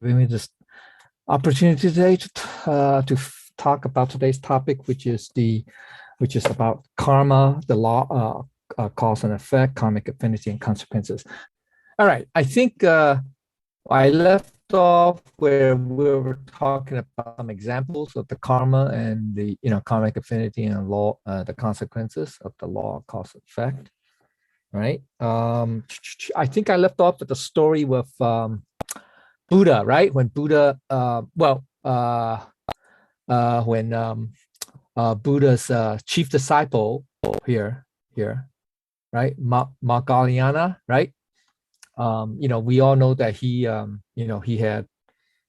giving me this opportunity today to talk about today's topic, which is about karma, the law, cause and effect, karmic affinity, and consequences. All right, I think I left off where we were talking about some examples of the karma and the karmic affinity and law, the consequences of the law, cause, effect. Right. I think I left off with the story with Buddha, right? When Buddha, when Buddha's chief disciple here, right? Moggallana, right? We all know that he had,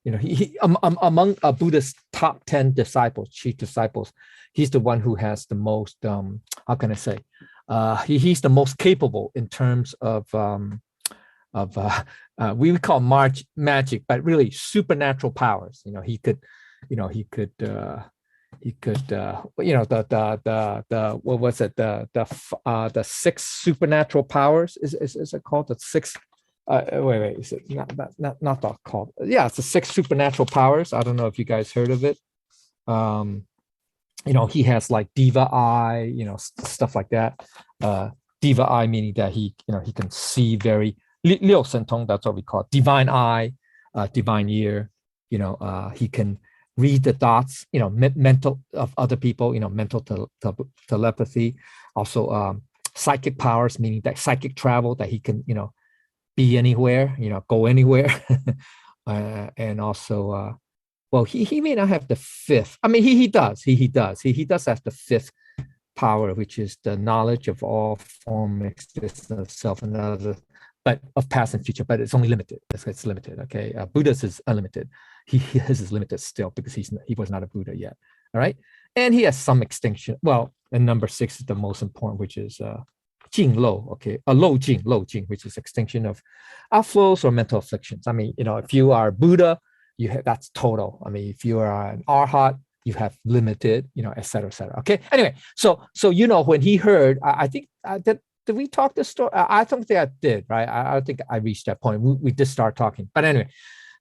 he among Buddha's top 10 disciples, chief disciples, he's the one who has the most, how can I say? He's the most capable in terms of we would call magic, but really supernatural powers. He could the what was it, the six supernatural powers is it called the six? Wait, is it not that called? Yeah, it's the six supernatural powers. I don't know if you guys heard of it. He has like diva eye, stuff like that. Diva eye meaning that he can see very liu sentong. That's what we call it. Divine eye, divine ear. He can read the thoughts, mental of other people. Mental telepathy. Also, psychic powers, meaning that psychic travel, that he can be anywhere, go anywhere, and also. Well, he may not have the fifth. I mean, he does. He does have the fifth power, which is the knowledge of all form, existence of self and other, but of past and future. But it's only limited. It's limited. Okay, Buddha's is unlimited. His is limited still because he was not a Buddha yet. All right, and he has some extinction. Well, and number 6 is the most important, which is Jing Lo. Okay, Lo Jing, which is extinction of outflows or mental afflictions. I mean, if you are Buddha, that's total. I mean, if you are an arhat, you have limited, et cetera, et cetera. Okay. Anyway, so when he heard, I think did we talk this story? I don't think I did, right? I don't think I reached that point. We did start talking, but anyway.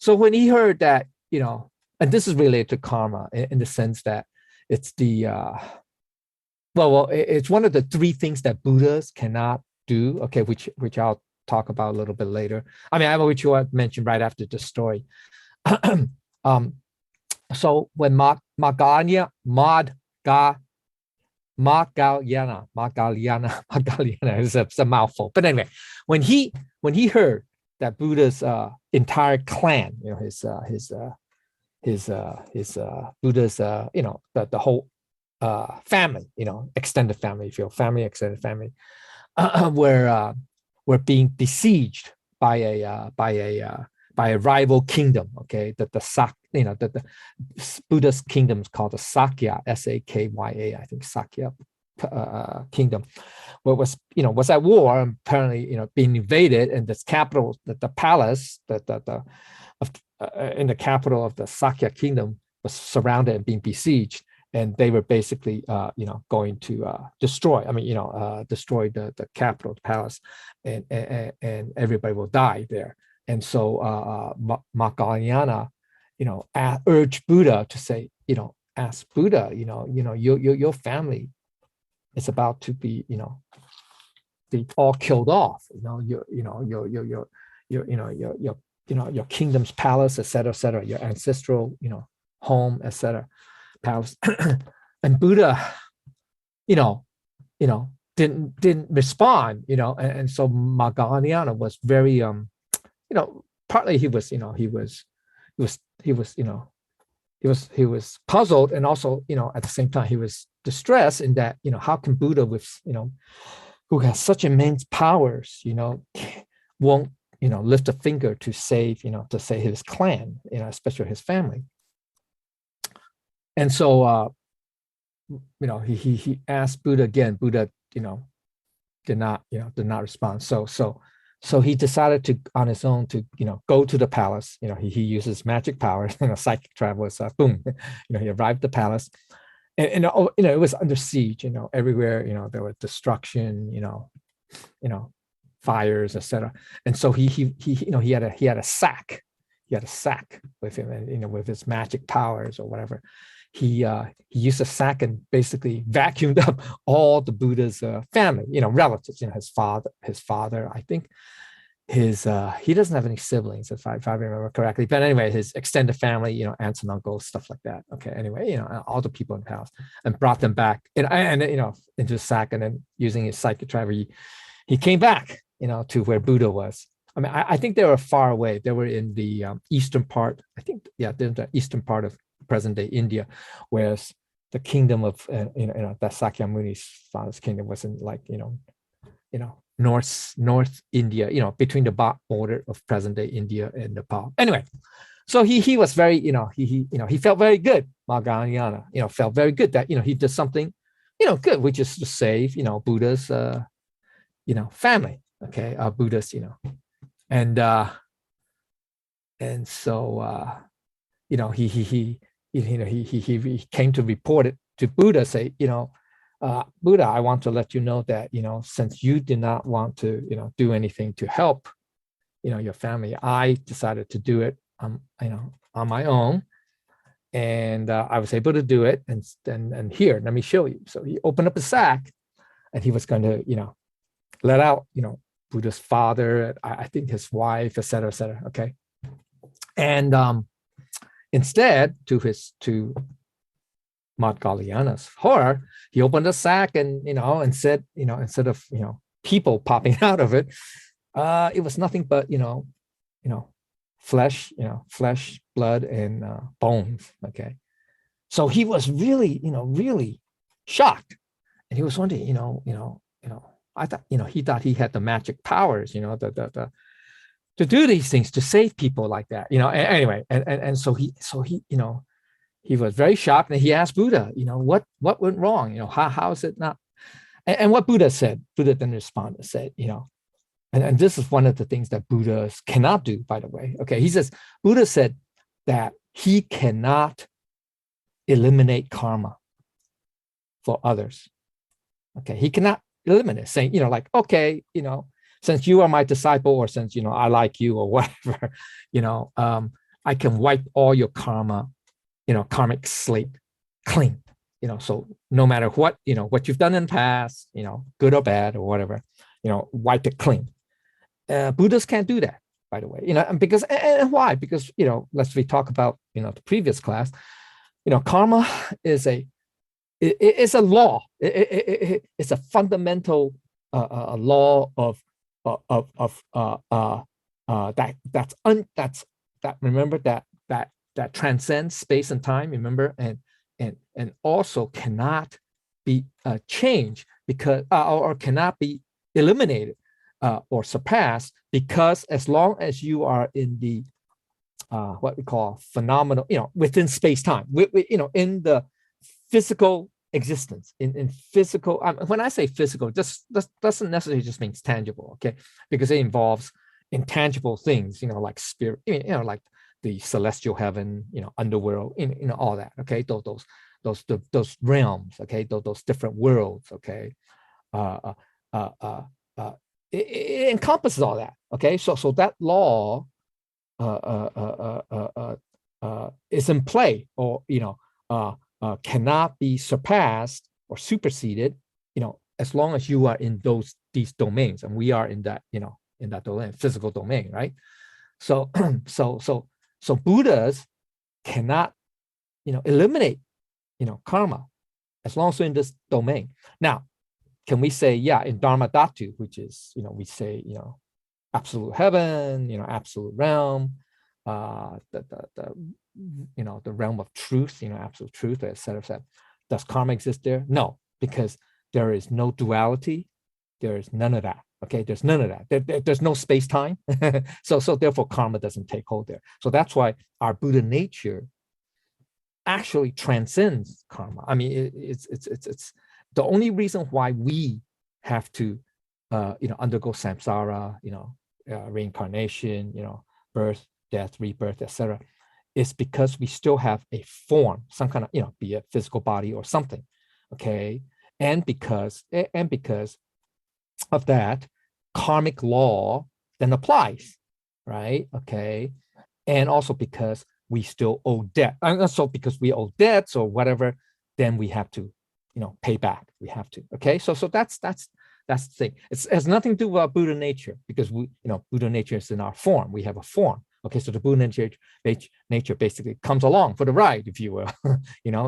So when he heard that, and this is related to karma in the sense that it's the it's one of the 3 things that Buddhas cannot do. Okay, which I'll talk about a little bit later. I mean, which you mentioned right after the story. So when Moggallana, it's a mouthful. But anyway, when he heard that Buddha's entire clan, his Buddha's the whole family, extended family, if you're family, extended family, were being besieged by a rival kingdom, okay, that the Buddha's kingdom is called the Sakya, Sakya, I think Sakya kingdom, where was at war, and apparently being invaded, and this capital, the palace, in the capital of the Sakya kingdom was surrounded and being besieged, and they were basically going to destroy. I mean, destroy the capital, the palace, and everybody will die there. And so Moggallana, urged Buddha to say, ask Buddha, your family is about to be, be all killed off. Your kingdom's palace, etc., your ancestral, home, etc., palace. And Buddha, didn't respond, and so Moggallana was very partly he was puzzled, and also at the same time he was distressed in that how can Buddha, with who has such immense powers, won't lift a finger to save his clan, especially his family. And so he asked Buddha again. Buddha did not respond. So he decided to, on his own, to go to the palace. He uses magic powers, psychic travel. Boom, he arrived at the palace, and it was under siege. Everywhere, there was destruction. Fires, etc. And so he had a sack. had a sack with him, and with his magic powers or whatever, he used a sack and basically vacuumed up all the Buddha's family, relatives, his father, I think he doesn't have any siblings, if I remember correctly, but anyway, his extended family, aunts and uncles, stuff like that. Okay, anyway, all the people in the house, and brought them back, and into the sack, and then using his psychic travel, he came back, to where Buddha was. I mean, I think they were far away. They were in the eastern part. I think, yeah, they're in the eastern part of present-day India, whereas the kingdom of that Sakyamuni's father's kingdom was in, like, North India, between the border of present-day India and Nepal. Anyway, so he was very, he felt very good. Mahayana, felt very good that he did something, good, which is to save, Buddha's, family. Okay, Buddha's, and so he came to report it to Buddha, say, Buddha, I want to let you know that, since you did not want to, do anything to help, your family, I decided to do it, on my own. And I was able to do it. And here, let me show you. So he opened up a sack, and he was going to, let out, Buddha's father, I think his wife, et cetera, okay? And instead, to Madhyana's horror, he opened the sack and, and said, instead of, people popping out of it, it was nothing but, flesh, blood, and bones, okay? So he was really, really shocked. And he was wondering, I thought, he thought he had the magic powers, to do these things, to save people like that, anyway. And so he, he was very shocked, and he asked Buddha, what went wrong? How is it not? And what Buddha then responded, said, and this is one of the things that Buddhas cannot do, by the way. Okay, he says, Buddha said that he cannot eliminate karma for others. Okay, he cannot eliminate, saying, like, okay, since you are my disciple, or since, I like you, or whatever, I can wipe all your karma, karmic slate clean, so no matter what, what you've done in the past, good or bad or whatever, wipe it clean. Buddhists can't do that, by the way, and because, and why? Because, let's we talk about, the previous class, karma is it's a law. It's a fundamental law of that remember that transcends space and time. Remember, and also cannot be changed because or cannot be eliminated or surpassed, because as long as you are in the what we call phenomenal, within space time, in the physical existence, in physical, when I say physical, this doesn't necessarily just means tangible, okay? Because it involves intangible things, like spirit, like the celestial heaven, underworld, all that, okay? Those realms, okay? Those different worlds, okay? It encompasses all that, okay? So that law is in play, or cannot be surpassed or superseded, as long as you are in these domains, and we are in that, in that domain, physical domain, right? So so Buddhas cannot, eliminate, karma, as long as we're in this domain. Now, can we say, yeah, in Dharma Dhatu, which is, we say, absolute heaven, absolute realm, the realm of truth, absolute truth, et cetera, et cetera. Does karma exist there? No, because there is no duality. There is none of that. Okay, there's none of that. There's no space time. so therefore, karma doesn't take hold there. So that's why our Buddha nature actually transcends karma. I mean, it's the only reason why we have to, undergo samsara, reincarnation, birth, death, rebirth, etc., is because we still have a form, some kind of, be a physical body or something, okay? And because of that, karmic law then applies, right? Okay, and also because we still owe debt. And so because we owe debts or whatever, then we have to, pay back. We have to. Okay, so that's the thing. It has nothing to do with Buddha nature, because Buddha nature is in our form. We have a form. Okay, so the Buddha nature basically comes along for the ride, if you will.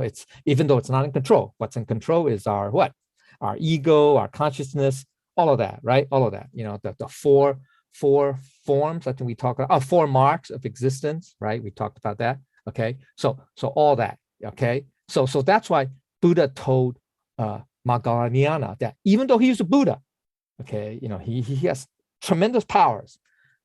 It's, even though it's not in control. What's in control is our what? Our ego, our consciousness, all of that, right? All of that. The four forms, I think we talked about, 4 marks of existence, right? We talked about that. Okay, so all that. Okay, so that's why Buddha told Moggallaniana that even though he's a Buddha, okay, he has tremendous powers,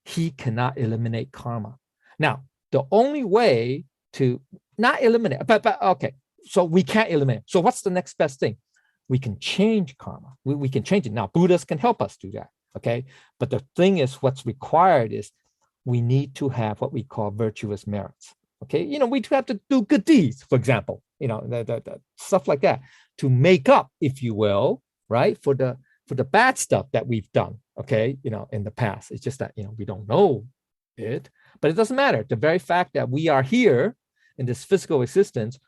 he cannot eliminate karma. Now, the only way to not eliminate, but okay, so we can't eliminate. So what's the next best thing? We can change karma. We can change it. Now, Buddhas can help us do that, okay? But the thing is, what's required is we need to have what we call virtuous merits, okay? We do have to do good deeds, for example, the stuff like that, to make up, if you will, right, for the bad stuff that we've done, okay, in the past. It's just that, we don't know it, but it doesn't matter. The very fact that we are here in this physical existence,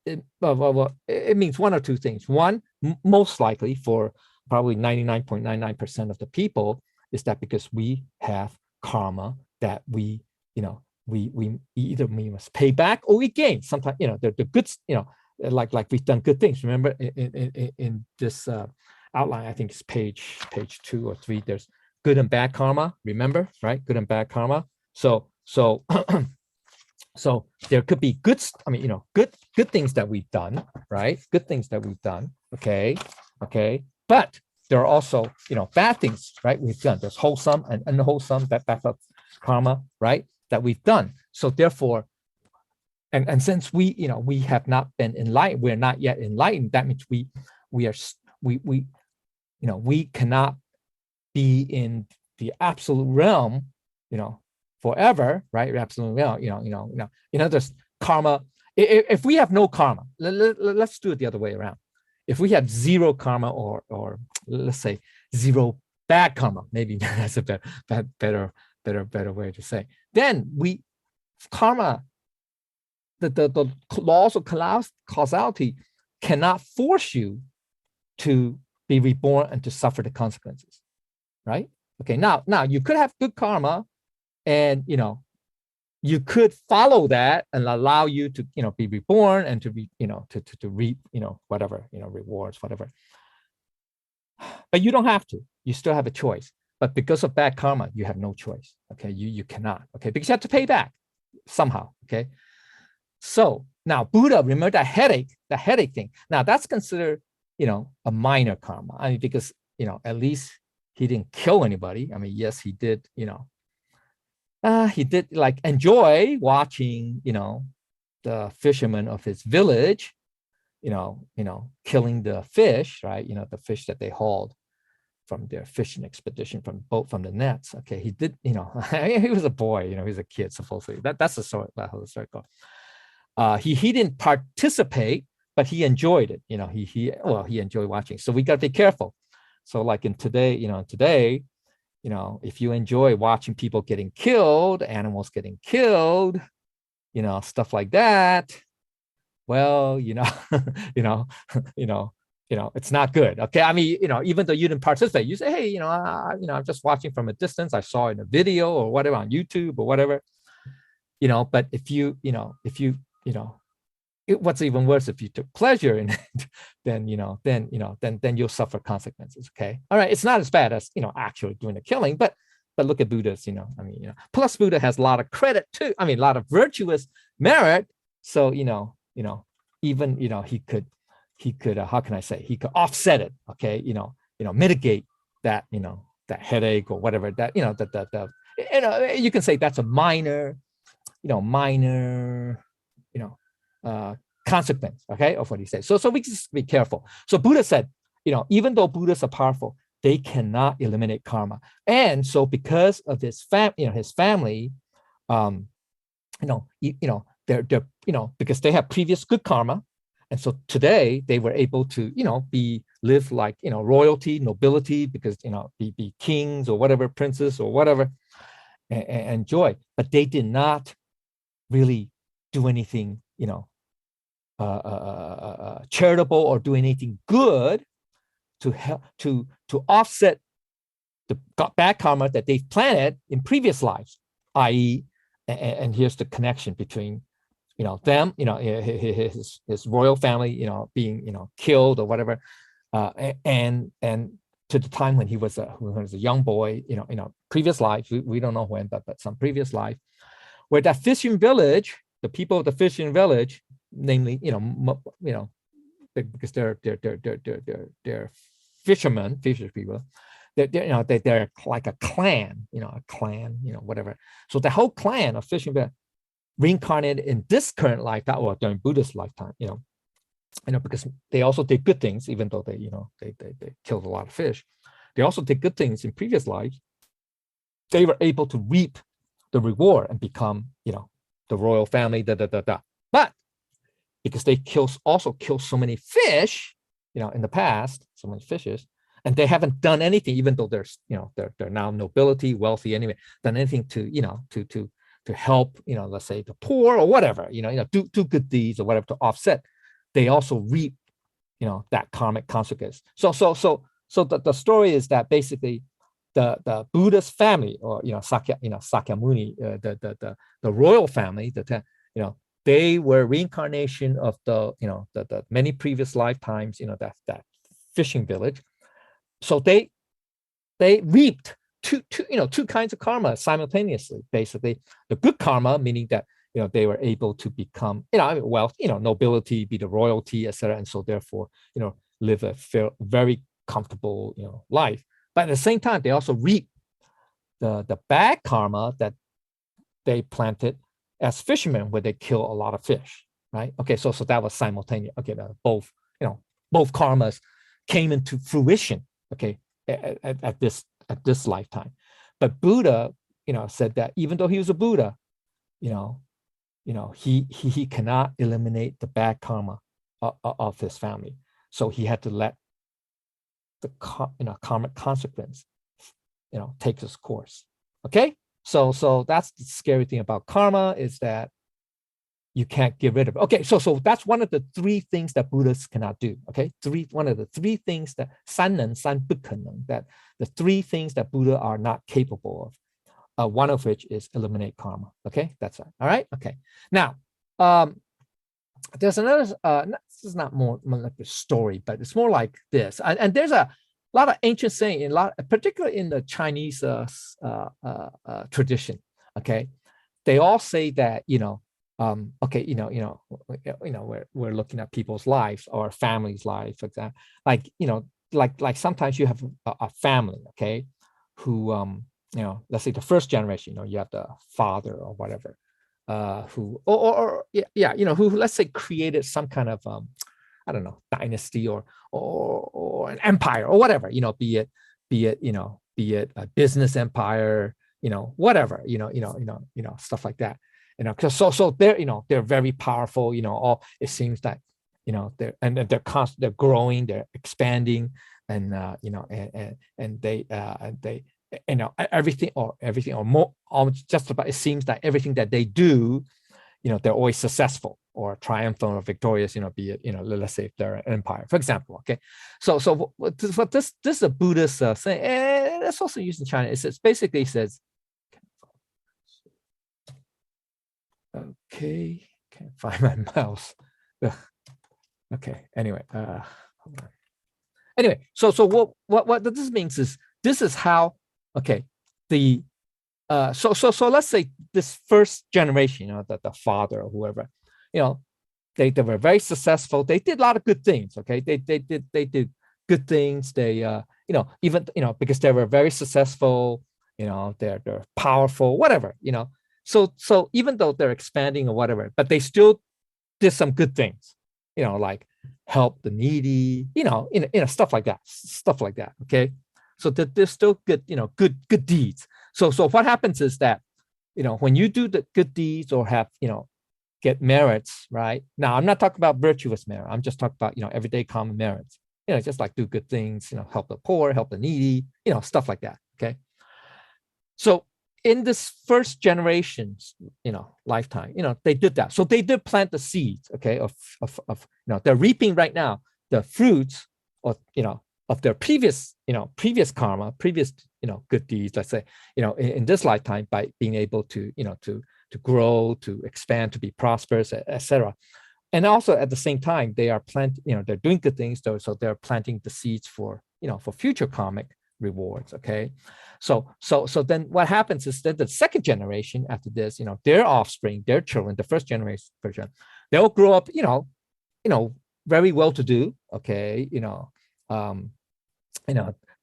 it means one or two things. One, most likely for probably 99.99% of the people, is that because we have karma that we either we must pay back or we gain. Sometimes, the good, like we've done good things. Remember in this outline, I think it's page 2 or 3, there's good and bad karma. Remember, right? Good and bad karma. So so there could be good, good things that we've done, right? Good things that we've done. Okay. But there are also, bad things, right? We've done. There's wholesome and unwholesome, that up karma, right? That we've done. So therefore, and since we have not been enlightened, we're not yet enlightened. That means we cannot be in the absolute realm, forever, right? Absolute realm, there's karma. If we have no karma, let's do it the other way around. If we have zero karma, or let's say zero bad karma, maybe that's a better way to say, then karma, the laws of causality cannot force you to be reborn and to suffer the consequences, right? Okay, now you could have good karma, and you could follow that and allow you to be reborn and to be to reap whatever rewards, whatever. But you don't have to. You still have a choice. But because of bad karma, you have no choice. Okay, you cannot. Okay, because you have to pay back somehow. Okay, so now Buddha, remember that headache thing. Now that's considered a minor karma. I mean, because at least he didn't kill anybody. I mean, yes, he did. He did like enjoy watching the fishermen of his village killing the fish, right? The fish that they hauled from their fishing expedition from the nets. Okay, he did, he was a boy, he was a kid, supposedly. That's the story, that whole circle. He didn't participate, but he enjoyed it. He enjoyed watching. So we got to be careful. So like in today, if you enjoy watching people getting killed, animals getting killed, stuff like that, well, it's not good. Okay, I mean, even though you didn't participate, you say, hey, I'm just watching from a distance. I saw it in a video or whatever on YouTube or whatever, But if what's even worse, if you took pleasure in it, then you'll suffer consequences. Okay, all right, it's not as bad as actually doing the killing, but look at Buddha's, plus Buddha has a lot of credit too. I mean, a lot of virtuous merit. So even he could how can I say, he could offset it. Okay, mitigate that that headache or whatever that you can say that's a minor consequence, okay, of what he said. So we just be careful. So Buddha said, even though Buddhas are powerful, they cannot eliminate karma. And so because of his family, they're because they have previous good karma, and so today they were able to live like royalty, nobility, because be kings or whatever, princes or whatever, and enjoy. But they did not really do anything, charitable or do anything good to help to offset the bad karma that they've planted in previous lives, i.e., and here's the connection between, them, his royal family, being, killed or whatever, and to the time when he was a young boy, previous life, we don't know when, but some previous life, where that fishing village, the people of the fishing village, namely, because they're fishermen, fisher people, they're like a clan, whatever. So the whole clan of fishing village reincarnated in this current lifetime, or during Buddha's lifetime, because they also did good things, even though they killed a lot of fish. They also did good things in previous lives. They were able to reap the reward and become, the royal family, But because they also killed so many fish, in the past, so many fishes, and they haven't done anything, even though they're now nobility, wealthy anyway, done anything to, to help, let's say the poor or whatever, do good deeds or whatever to offset. They also reap, that karmic consequence. So the story is that basically the Buddha's family, or Sakyamuni, the royal family, they were reincarnation of the many previous lifetimes, that fishing village. So they reaped two kinds of karma simultaneously. Basically, the good karma, meaning that they were able to become wealth, nobility, be the royalty, etc., and so therefore live a very comfortable life. But at the same time, they also reap the bad karma that they planted as fishermen, where they kill a lot of fish, right? Okay, so that was simultaneous. Okay, both karmas came into fruition. Okay, at this lifetime. But Buddha, said that even though he was a Buddha, he cannot eliminate the bad karma of his family. So he had to let the karmic consequence, take its course. Okay, so that's the scary thing about karma, is that you can't get rid of it. Okay, so that's one of the three things that Buddhists cannot do. Okay, one of the three things that that the three things that Buddha are not capable of. One of which is eliminate karma. Okay, that's right. All right. Okay. Now, there's another. This is not more like a story, but it's more like this. And there's a lot of ancient saying, particularly in the Chinese tradition. Okay, they all say that okay, we're looking at people's lives or families' lives, for example. Like sometimes you have a family, okay, who let's say the first generation, you have the father or whatever, who who, let's say, created some kind of I don't know, dynasty or an empire or whatever, be it a business empire, whatever, stuff like that. Because so they're very powerful, all it seems that they're growing, they're expanding, and they everything or more, just about, it seems that everything that they do, they're always successful or triumphant or victorious, be it, let's say if they're an empire, for example. Okay, so this is a Buddhist saying, and that's also used in China. It basically says, okay, can't find my mouse. Okay, anyway, hold on. Anyway, so what this means is, this is how, okay, the so let's say this first generation, the father or whoever, they were very successful. They did a lot of good things. Okay, they did good things. They even because they were very successful, they're powerful, whatever, So even though they're expanding or whatever, but they still did some good things, like help the needy, stuff like that. Okay, so that there's still good, good deeds. So what happens is that, when you do the good deeds or have, get merits, right? Now, I'm not talking about virtuous merit. I'm just talking about, everyday common merits, just like do good things, help the poor, help the needy, stuff like that. Okay. So in this first generation's, lifetime, they did that. So they did plant the seeds, okay, of they're reaping right now the fruits of, of their previous karma, previous, good deeds, let's say, in this lifetime, by being able to, to grow, to expand, to be prosperous, etc. And also at the same time, they are they're doing good things, so they're planting the seeds for, for future karmic rewards. Okay, so then what happens is that the second generation after this, their offspring, their children, the first generation, they'll grow up, very well to do. Okay,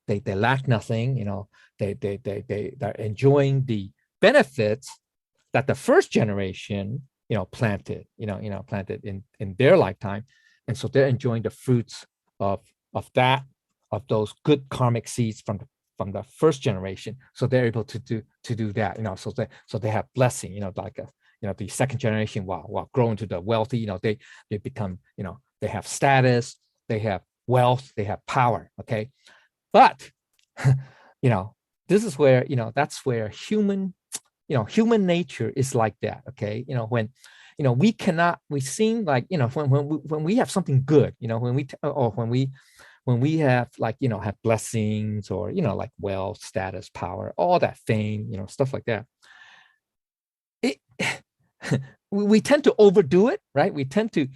they lack nothing. They're enjoying the benefits that the first generation, planted, planted in their lifetime, and so they're enjoying the fruits of those good karmic seeds from the first generation. So they're able to do that, so they have blessing, like the second generation, while growing to the wealthy, they become, they have status, they have wealth, they have power. Okay, but this is where, that's where human nature is like that. Okay, when we seem like, when we have something good, when we have, like, have blessings, or like wealth, status, power, all that, fame, stuff like that, we tend to overdo it, right? We tend to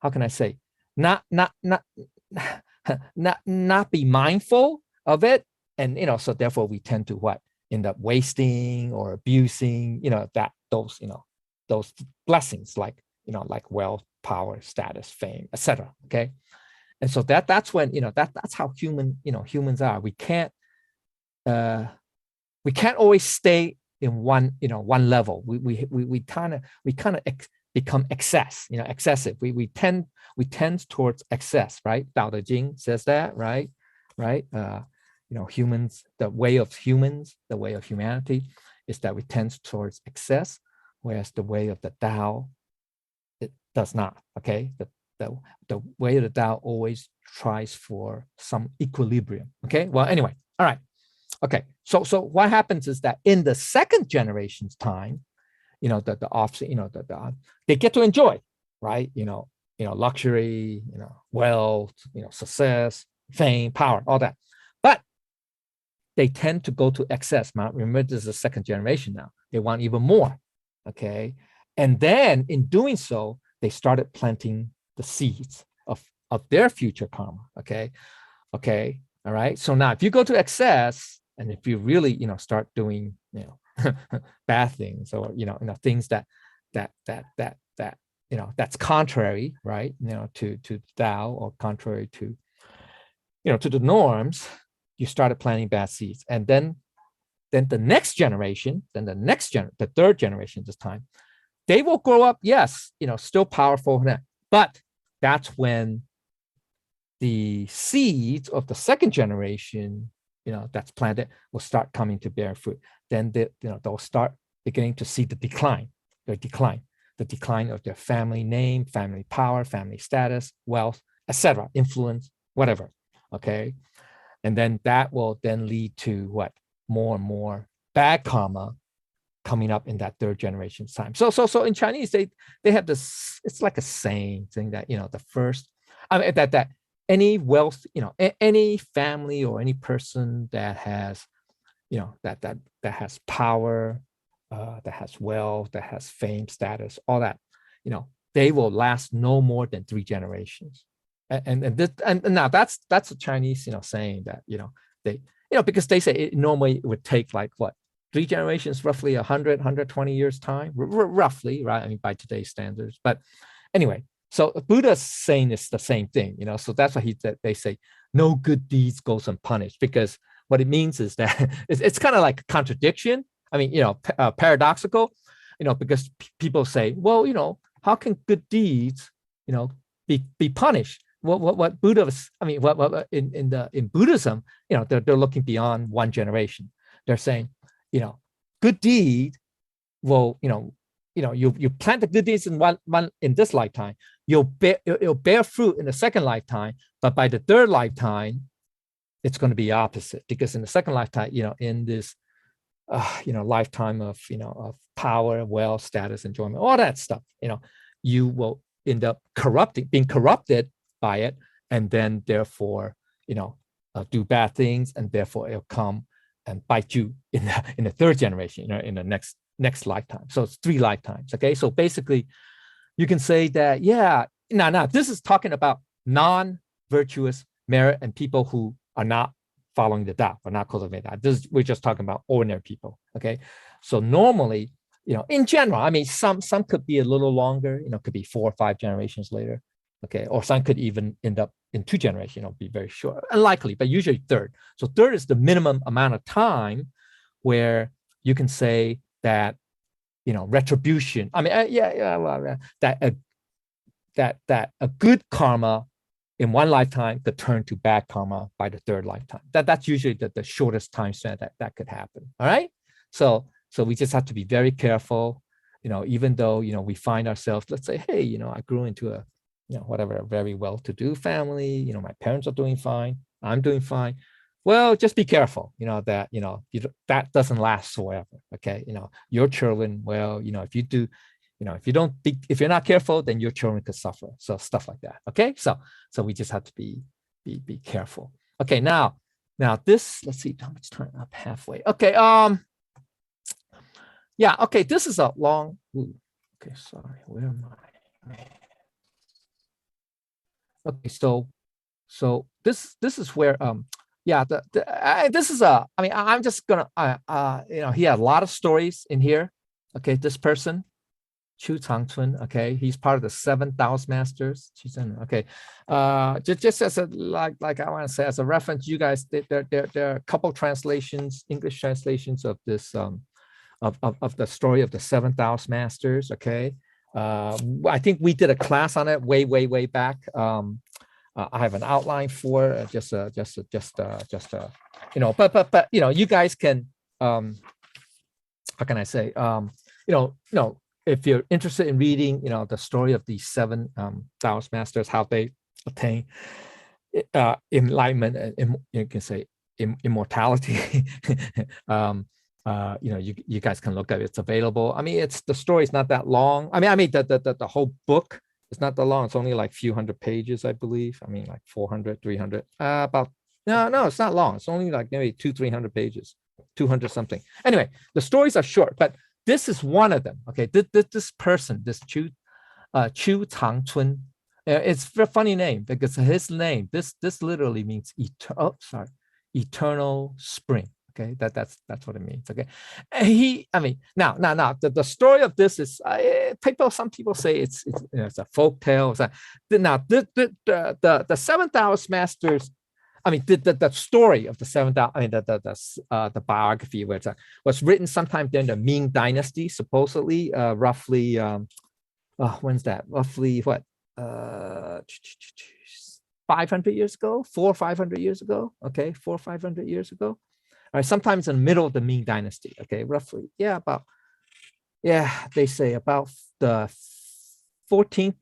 how can I say, not be mindful of it, and so therefore we tend to end up wasting or abusing those blessings, like like wealth, power, status, fame, etc. Okay, and so that's when that's how humans are. We can't always stay in one level. We kind of become excessive. We tend towards excess, right? Tao Te Ching says that, right? Humans, the way of humanity is that we tend towards excess, whereas the way of the Tao, it does not. Okay, the way of the Tao always tries for some equilibrium. Okay, well, anyway, all right. Okay, so what happens is that in the second generation's time, the offspring, they get to enjoy, right? Luxury, wealth, success, fame, power, all that. But they tend to go to excess. Remember, this is the second generation now. They want even more. Okay, and then in doing so, they started planting the seeds of their future karma. Okay, all right. So now, if you go to excess, and if you really, start doing, bad things, or things that that's contrary, right, to Tao, or contrary to, to the norms, you started planting bad seeds, and then the next generation, the third generation this time, they will grow up, yes, still powerful, but that's when the seeds of the second generation, that's planted, will start coming to bear fruit. Then they'll start beginning to see the decline of their family name, family power, family status, wealth, etc., influence, whatever. Okay, and then that will then lead to what? More and more bad karma coming up in that third generation's time. So in Chinese, they have this, it's like a saying that, the first, that any wealth, any family or any person that has, that has power, that has wealth, that has fame, status, all that, they will last no more than 3 generations. And now that's a Chinese, saying that, they, because they say it normally would take like what, 3 generations, roughly 100, 120 years time, roughly, right? I mean, by today's standards. But anyway, so Buddha's saying it's the same thing, so that's why they say no good deeds goes unpunished, because what it means is that it's kind of like a contradiction. I mean, paradoxical, because people say, well, how can good deeds, be punished? What Buddha was, I mean, what in Buddhism, they're looking beyond one generation. They're saying, good deed will, you plant the good deeds in one in this lifetime, it'll bear fruit in the second lifetime, but by the third lifetime, it's going to be opposite, because in the second lifetime, in this lifetime of, of power, wealth, status, enjoyment, all that stuff, you will end up being corrupted by it, and then therefore, do bad things, and therefore it'll come and bite you in the third generation, in the next lifetime. So it's 3 lifetimes. Okay, so basically, you can say that, yeah, now this is talking about non-virtuous merit and people who are not following the Tao, or not cultivating that. We're just talking about ordinary people. Okay, so normally, in general, I mean, some could be a little longer. Could be 4 or 5 generations later. Okay, or some could even end up in 2 generations. Be very short, unlikely, but usually third. So third is the minimum amount of time where you can say that, retribution. I mean, that a good karma in 1 lifetime could turn to bad karma by the 3rd lifetime. That's usually the shortest time span that could happen. All right. So we just have to be very careful, even though, we find ourselves, let's say, hey, I grew into a, whatever, a very well-to-do family, my parents are doing fine, I'm doing fine. Well, just be careful, that, that doesn't last forever. Okay. Your children, well, if you do, if you're not careful, then your children could suffer. So stuff like that. Okay. So we just have to be careful. Okay. Now this, let's see how much time up, halfway. Okay. Yeah. Okay. This is a long, okay. Sorry. Where am I? Okay. So this is where, yeah, this is I mean, I'm just gonna, he had a lot of stories in here. Okay. This person, Chu Changchun, okay, he's part of the 7 Taoist masters. Okay, just as a like I want to say as a reference, you guys, there are a couple translations, English translations of this of the story of the 7 Taoist masters. Okay, I think we did a class on it way back. I have an outline for but you guys can how can I say if you're interested in reading, the story of these 7 Taoist masters, how they attain enlightenment and you can say immortality, you guys can look at it. It's available. I mean, the story is not that long. I mean, the whole book is not that long. It's only like a few hundred pages, I believe. I mean, like 400, 300. No, it's not long. It's only like maybe 200-300 pages, 200 something. Anyway, the stories are short, but this is one of them. Okay, this person, this Chu Changchun, it's a funny name because his name, this literally means eternal spring. Okay, that's what it means. Okay, and now the story of this is some people say it's a folk tale. Now the 7 Taoist masters. I mean, the story of the 7 Taoist, I mean, the biography was written sometime during the Ming Dynasty, supposedly, roughly, when's that? Roughly what? 500 years ago, 400 or 500 years ago. Okay, 400 or 500 years ago. All right, sometimes in the middle of the Ming Dynasty. Okay, roughly, they say about the 14th,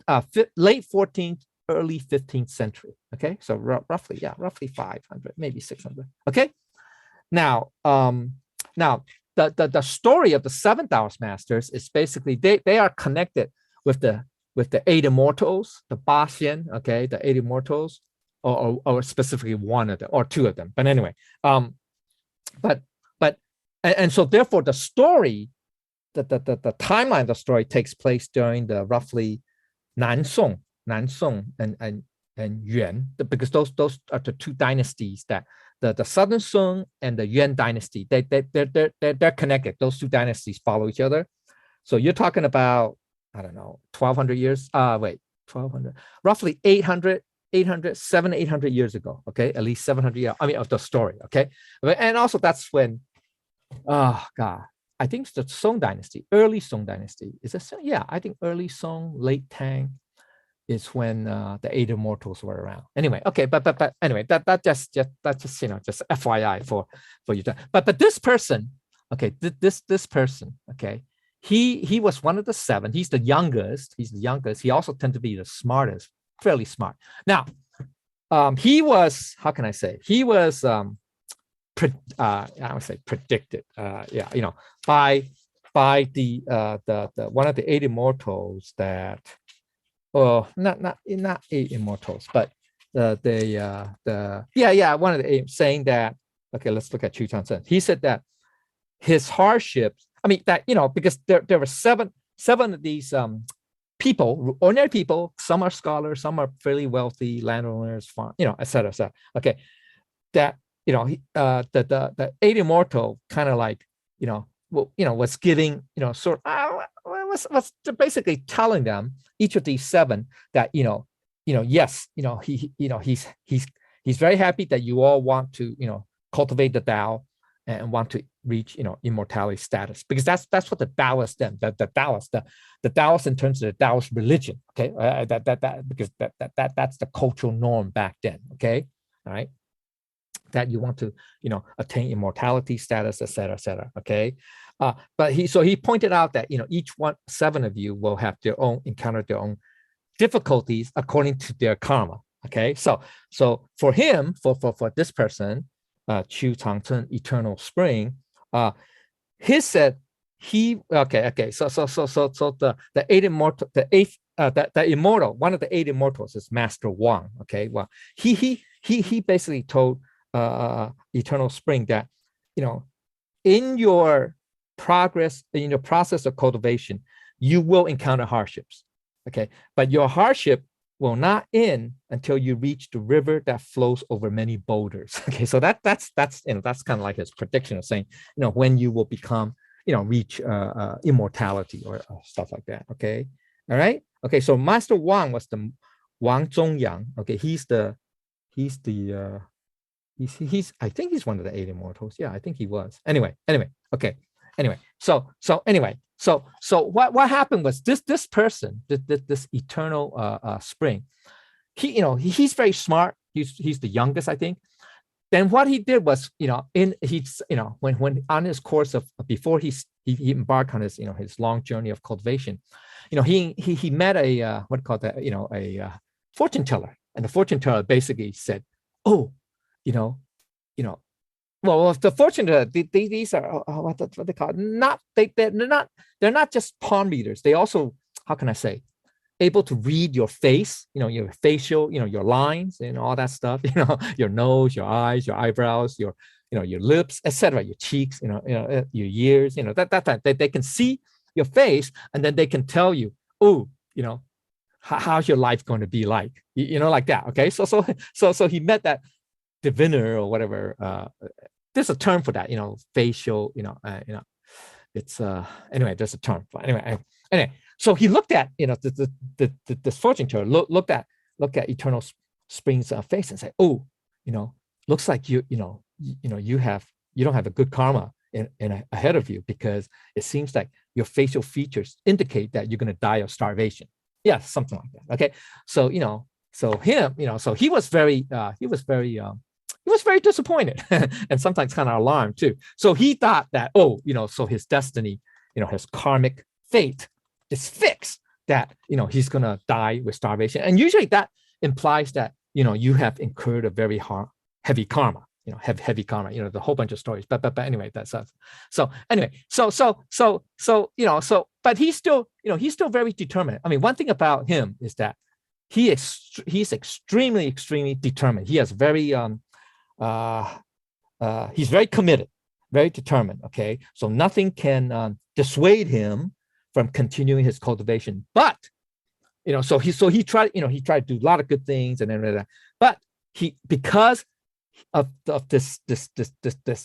late 14th. Early 15th century. Okay, so roughly 500, maybe 600. Okay, now the story of the 7 Taoist masters is basically they are connected with the 8 immortals, the Ba Xian. Okay, the 8 immortals, or specifically one of them or 2 of them. But anyway, but so therefore the story, the timeline of the story takes place during the roughly Nansong and Yuan, because those are the 2 dynasties that the Southern Song and the Yuan dynasty, they're connected. Those 2 dynasties follow each other. So you're talking about, I don't know, 1200 years. 1200, roughly 800, 800 years ago. Okay, at least 700 years. I mean, of the story. Okay, and also that's when, oh God, I think it's the Song dynasty, early Song dynasty. Is it? Yeah, I think early Song, late Tang is when the 8 immortals were around. Anyway, okay, but anyway, that's just just FYI for you. But this person, okay, this person, okay, he was one of the 7. He's the youngest. He also tended to be the smartest, fairly smart. Now, he was, how can I say? He was I would say predicted, by the one of the eight immortals that, not eight immortals, but one of the eight saying that. Okay, let's look at Chu Changzhen. He said that his hardships. I mean that because there were seven of these people, ordinary people. Some are scholars, some are fairly wealthy landowners, farm, et cetera, et cetera. Okay, that the eight immortal kind of like was giving sort of was basically telling them, each of these seven, that yes, he's very happy that you all want to cultivate the Tao and want to reach immortality status, because that's what the Taoists then, the Taoists in terms of the Taoist religion, okay, because that's the cultural norm back then, okay, all right, that you want to attain immortality status, etc., okay. But he pointed out that each seven of you will have encounter their own difficulties according to their karma, okay. So for him, for this person, Chu Changzhen, eternal spring, he said so the eight immortal, the immortal, one of the eight immortals is Master Wang, okay. Well, he basically told eternal spring that in your progress, in your process of cultivation, you will encounter hardships, okay, but your hardship will not end until you reach the river that flows over many boulders, okay. So that's kind of like his prediction of saying when you will become reach immortality or stuff like that, okay. All right, okay. So Master Wang was the Wang Zongyang, okay. He's I think he's one of the eight immortals. Yeah, I think he was. Anyway, okay. So what happened was this person, this eternal spring, he's very smart. He's the youngest, I think. Then what he did was, when on his course of, before he embarked on his his long journey of cultivation, he met a a fortune teller, and the fortune teller basically said, oh, well, if the fortune teller, these are what they call it. They're not just palm readers. They also, how can I say, able to read your face, your facial, your lines and all that stuff, your nose, your eyes, your eyebrows, your lips, etc., your cheeks, your ears, that they can see your face, and then they can tell you, oh, how's your life going to be like, like that. Okay, so he met that diviner or whatever. There's a term for that, facial, it's anyway, there's a term for anyway. So he looked at this fortune teller looked at eternal spring's face and said, oh, looks like you don't have a good karma in ahead of you, because it seems like your facial features indicate that you're going to die of starvation. Yeah, something like that. Okay, so so him, so he was very disappointed and sometimes kind of alarmed too. So he thought that, oh, so his destiny, his karmic fate is fixed, that, he's going to die with starvation. And usually that implies that, you have incurred a very heavy karma, heavy karma, the whole bunch of stories. But anyway, that's us. So anyway, but he's still very determined. I mean, one thing about him is that he's extremely determined. He has very, he's very committed, very determined. Okay, so nothing can dissuade him from continuing his cultivation. But so he tried to do a lot of good things and everything. But because of this the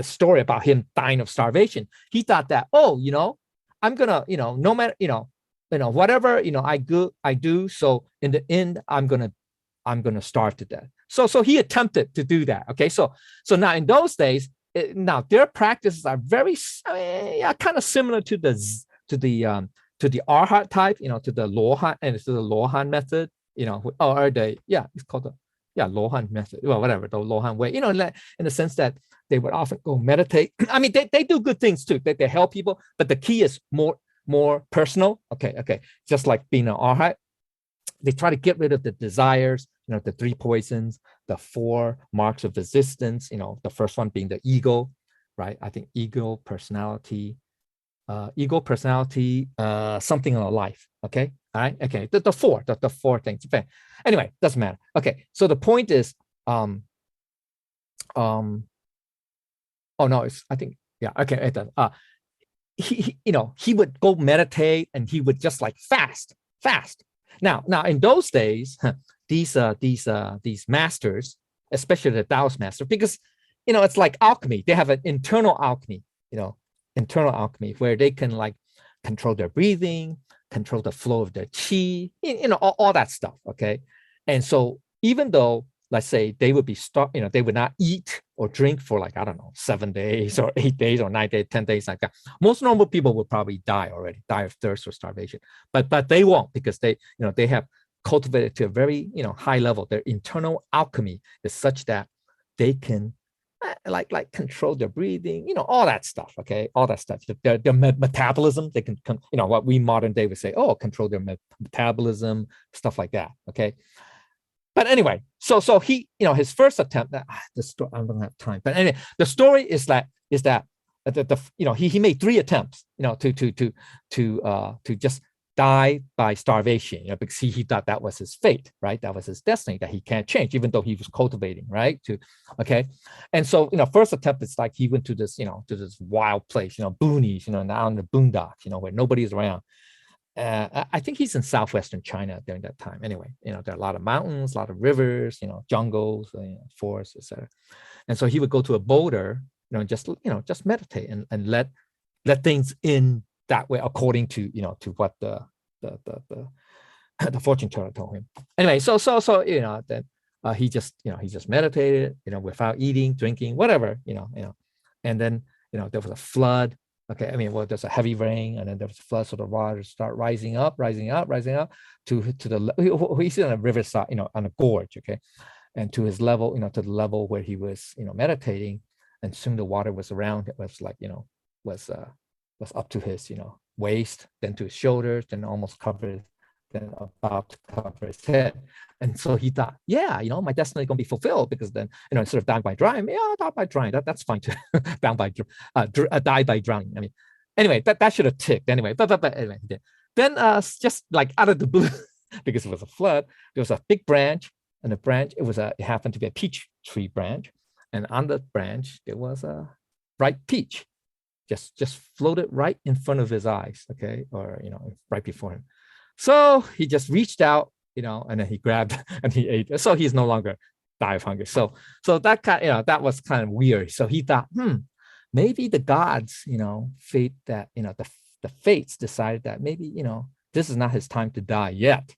story about him dying of starvation, he thought that, oh, I'm gonna no matter whatever I do, so in the end I'm gonna starve to death. So he attempted to do that. Okay, so now in those days, now their practices are very kind of similar to the Arhat type, to the Lohan, and to the Lohan method, or it's called the Lohan method, well, whatever, the Lohan way, in the sense that they would often go meditate. I mean, they do good things too. They help people, but the key is more personal. Okay, just like being an Arhat, they try to get rid of the desires, the 3 poisons, the 4 marks of resistance, the first one being the ego, right? I think ego, personality, something on life. Okay. All right. Okay. The 4 things. Anyway, doesn't matter. Okay. So the point is, oh no, I think, yeah. Okay. It does. He would go meditate and he would just like fast. Now in those days, these masters, especially the Taoist master, because, it's like alchemy. They have an internal alchemy, where they can like control their breathing, control the flow of their chi, all that stuff. Okay. And so even though, let's say they would be they would not eat or drink for like, I don't know, 7 days or 8 days or 9 days, 10 days like that. Most normal people would probably die of thirst or starvation, but they won't, because they have cultivated to a very, high level. Their internal alchemy is such that they can like control their breathing, all that stuff. Okay. All that stuff. Their metabolism, they can, what we modern day would say, control their metabolism, stuff like that. Okay. But anyway, so he, his first attempt, the story, I don't have time, but anyway, the story is that he made 3 attempts, to just die by starvation, because he thought that was his fate, right? That was his destiny that he can't change, even though he was cultivating, right? Okay. And so, first attempt, it's like he went to this, to this wild place, boonies, out in the boondocks, where nobody's around. I think he's in southwestern China during that time. Anyway, there are a lot of mountains, a lot of rivers, jungles, forests, etc. And so he would go to a boulder, just meditate and let things in that way, according to to what the fortune teller told him. Anyway, so then he just meditated, without eating, drinking, whatever, and then there was a flood. Okay, there's a heavy rain, and then there was a flood, so the water start rising up to the he's on a riverside, on a gorge, okay, and to his level, to the level where he was, meditating, and soon the water was around. It was like, was up to his, waist, then to his shoulders, then almost covered, then about to cover his head. And so he thought, yeah, my destiny is going to be fulfilled, because then, instead of dying by drowning, I'll die by drowning. That's fine too. Die by drowning. Anyway, that should have ticked anyway. But anyway, he did. Then just like out of the blue, because it was a flood, there was a big branch, and the branch, it happened to be a peach tree branch, and on the branch there was a ripe peach, just floated right in front of his eyes, okay, or right before him. So he just reached out, and then he grabbed and he ate. So he's no longer die of hunger. So that that was kind of weird. So he thought, maybe the gods, fate that, the fates decided that maybe, this is not his time to die yet,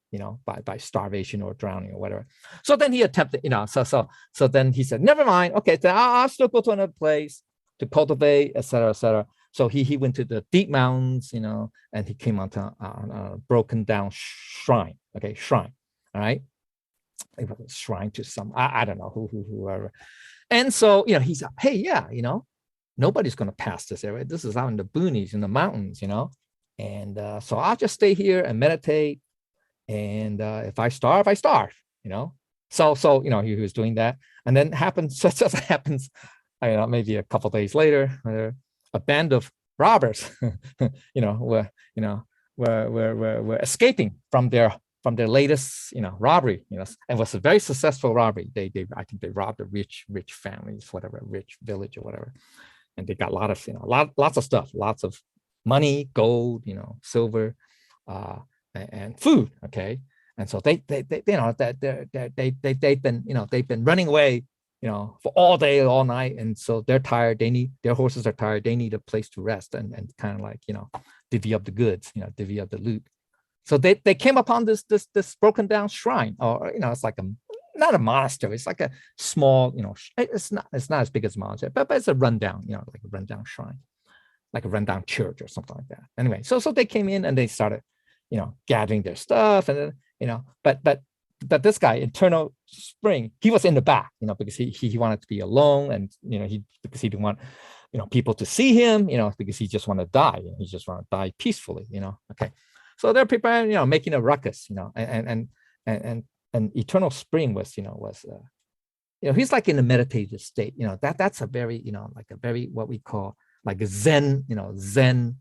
by starvation or drowning or whatever. So then he attempted, so then he said, never mind. Okay, then I'll still go to another place to cultivate, etc., etc. So he went to the deep mountains, and he came onto a broken down shrine. Okay, shrine. All right. It was a shrine to some, I don't know whoever. And so, he said, hey, yeah, nobody's going to pass this area. This is out in the boonies, in the mountains, and so I'll just stay here and meditate. And if I starve, I starve, So, he was doing that. And then just happens, I don't know, maybe a couple of days later, a band of robbers, were escaping from their latest, robbery, and it was a very successful robbery. I think they robbed a rich families, whatever, rich village or whatever, and they got a lot of, lots of stuff, lots of money, gold, silver, and food. Okay, and so they've been running away, for all day, all night. And so they're tired. Their horses are tired. They need a place to rest and kind of like, divvy up the goods, divvy up the loot. So they came upon this broken down shrine, or, it's like not a monastery. It's like a small, it's not as big as a monastery, but it's a rundown, like a rundown shrine, like a rundown church or something like that. Anyway, so they came in and they started, gathering their stuff, and then, but this guy, Eternal Spring, he was in the back, because he wanted to be alone, and because he didn't want, people to see him, because he just wanted to die. He just wanted to die peacefully, Okay, so they're preparing, making a ruckus, and eternal spring was, he's like in a meditative state. That's a very, like a very, what we call like a Zen, Zen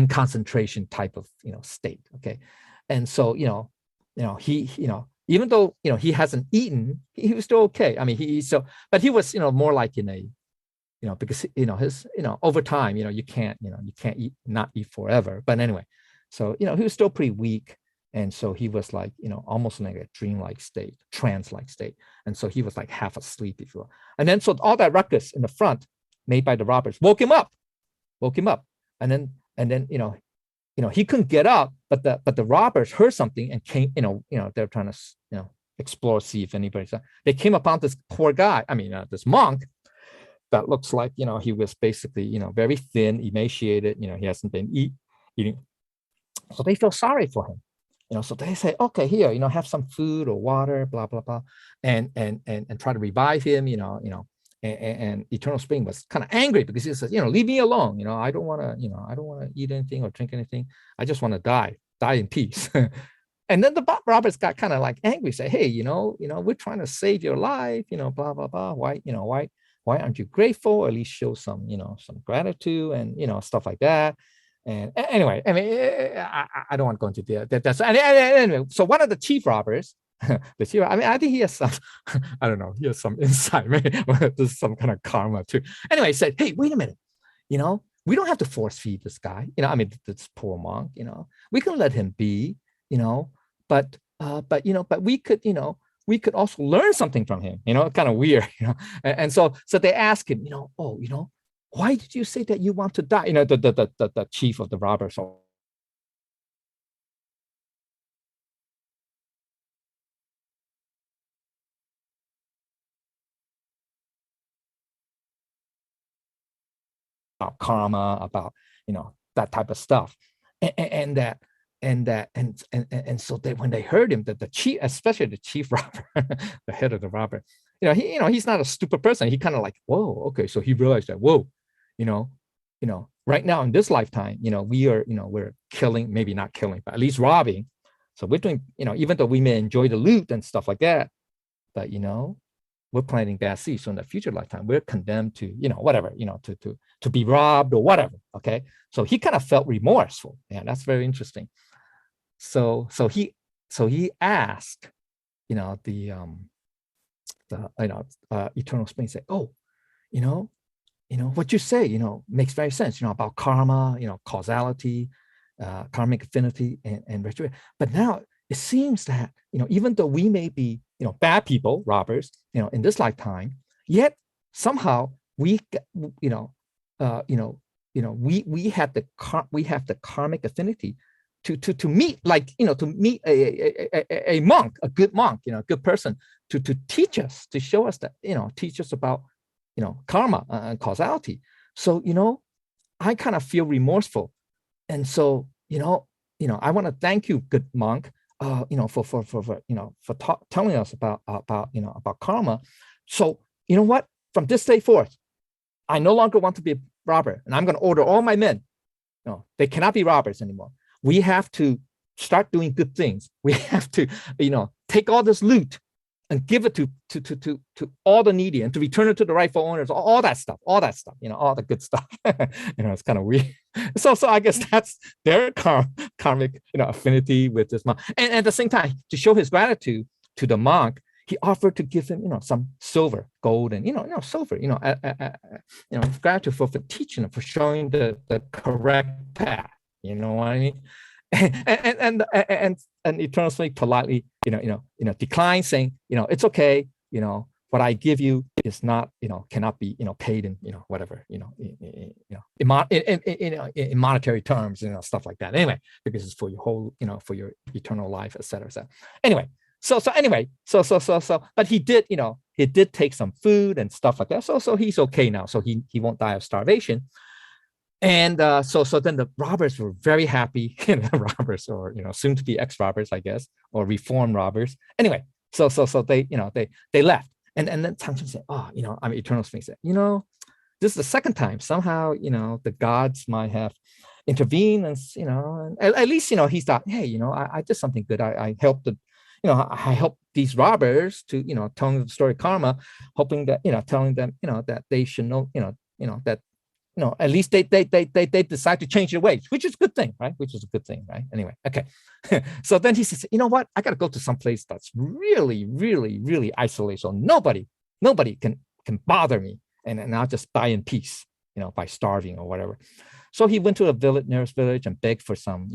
concentration type of, state. Okay. And so, he, even though, he hasn't eaten, he was still okay. I mean, but he was, more like in a, because, his, over time, you can't eat, not eat forever. But anyway, so, he was still pretty weak. And so he was like, almost like a dreamlike state, trance-like state. And so he was like half asleep, if you will. And then, so all that ruckus in the front made by the robbers woke him up. And then, he couldn't get up, but the robbers heard something and came, they're trying to, explore, see if anybody's, they came upon this poor guy. I mean, this monk that looks like, he was basically, very thin, emaciated, he hasn't been eating. So they feel sorry for him. So they say, okay, here, have some food or water, blah, blah, blah, and try to revive him, and Eternal Spring was kind of angry because he says, leave me alone. I don't want to eat anything or drink anything. I just want to die in peace. And then the robbers got kind of like angry, say, hey, we're trying to save your life, blah, blah, blah. Why aren't you grateful? Or at least show some, some gratitude and, stuff like that. And anyway, I mean, I don't want to go into that. Anyway, so one of the chief robbers, I think he has some, I don't know, he has some insight, maybe there's some kind of karma too. Anyway, he said, hey, wait a minute, we don't have to force feed this guy, this poor monk, we can let him be, but we could also learn something from him, kind of weird, and so they ask him, why did you say that you want to die? The chief of the robbers. About karma, about that type of stuff, and so when they heard him, that the chief, especially the chief robber, the head of the robber, he's not a stupid person. He kind of like, whoa, okay, so he realized that, whoa. Right now in this lifetime, we are, we're killing, maybe not killing, but at least robbing. So we're doing, even though we may enjoy the loot and stuff like that, but, we're planting bad seeds. So in the future lifetime, we're condemned to, whatever, to be robbed or whatever. Okay. So he kind of felt remorseful. Yeah, that's very interesting. So he asked, the Eternal Spring, said, oh, what you say, makes very sense, about karma, causality, karmic affinity, and retribution. But now it seems that, even though we may be, bad people, robbers, in this lifetime, yet somehow we, we have the karmic affinity to meet, like, to meet a monk, a good monk, a good person, to teach us, to show us that, teach us about, karma and causality. So, I kind of feel remorseful. And so, I want to thank you, good monk, for telling us about karma. So, you know what? From this day forth, I no longer want to be a robber, and I'm going to order all my men. They cannot be robbers anymore. We have to start doing good things. We have to, take all this loot and give it to all the needy, and to return it to the rightful owners, all that stuff, all the good stuff. It's kind of weird. So I guess that's their karmic, affinity with this monk. And at the same time, to show his gratitude to the monk, he offered to give him, some silver, gold, and silver, gratitude for teaching him, for showing the correct path. You know what I mean? And Eternal Spring politely, declined, saying, it's okay, what I give you is not, cannot be, paid in, whatever, in monetary terms, stuff like that. Anyway, because it's for your whole, for your eternal life, etc. Anyway, so, but he did, he did take some food and stuff like that. So he's okay now. So he won't die of starvation. And so then the robbers were very happy, robbers, or soon to be ex-robbers, I guess, or reformed robbers. Anyway, so they they left, and then Tangchen said, oh, Eternal Spring said, this is the second time. Somehow, the gods might have intervened, and at least he thought, hey, I did something good. I helped the I help these robbers to, telling the story of karma, hoping that, telling them, that they should know, that, at least they decide to change their ways, which is a good thing, right? Which is a good thing, right? Anyway, okay. So then he says, you know what? I got to go to some place that's really, really, really isolated. So nobody can bother me. And I'll just die in peace, by starving or whatever. So he went to a nearest village and begged for some,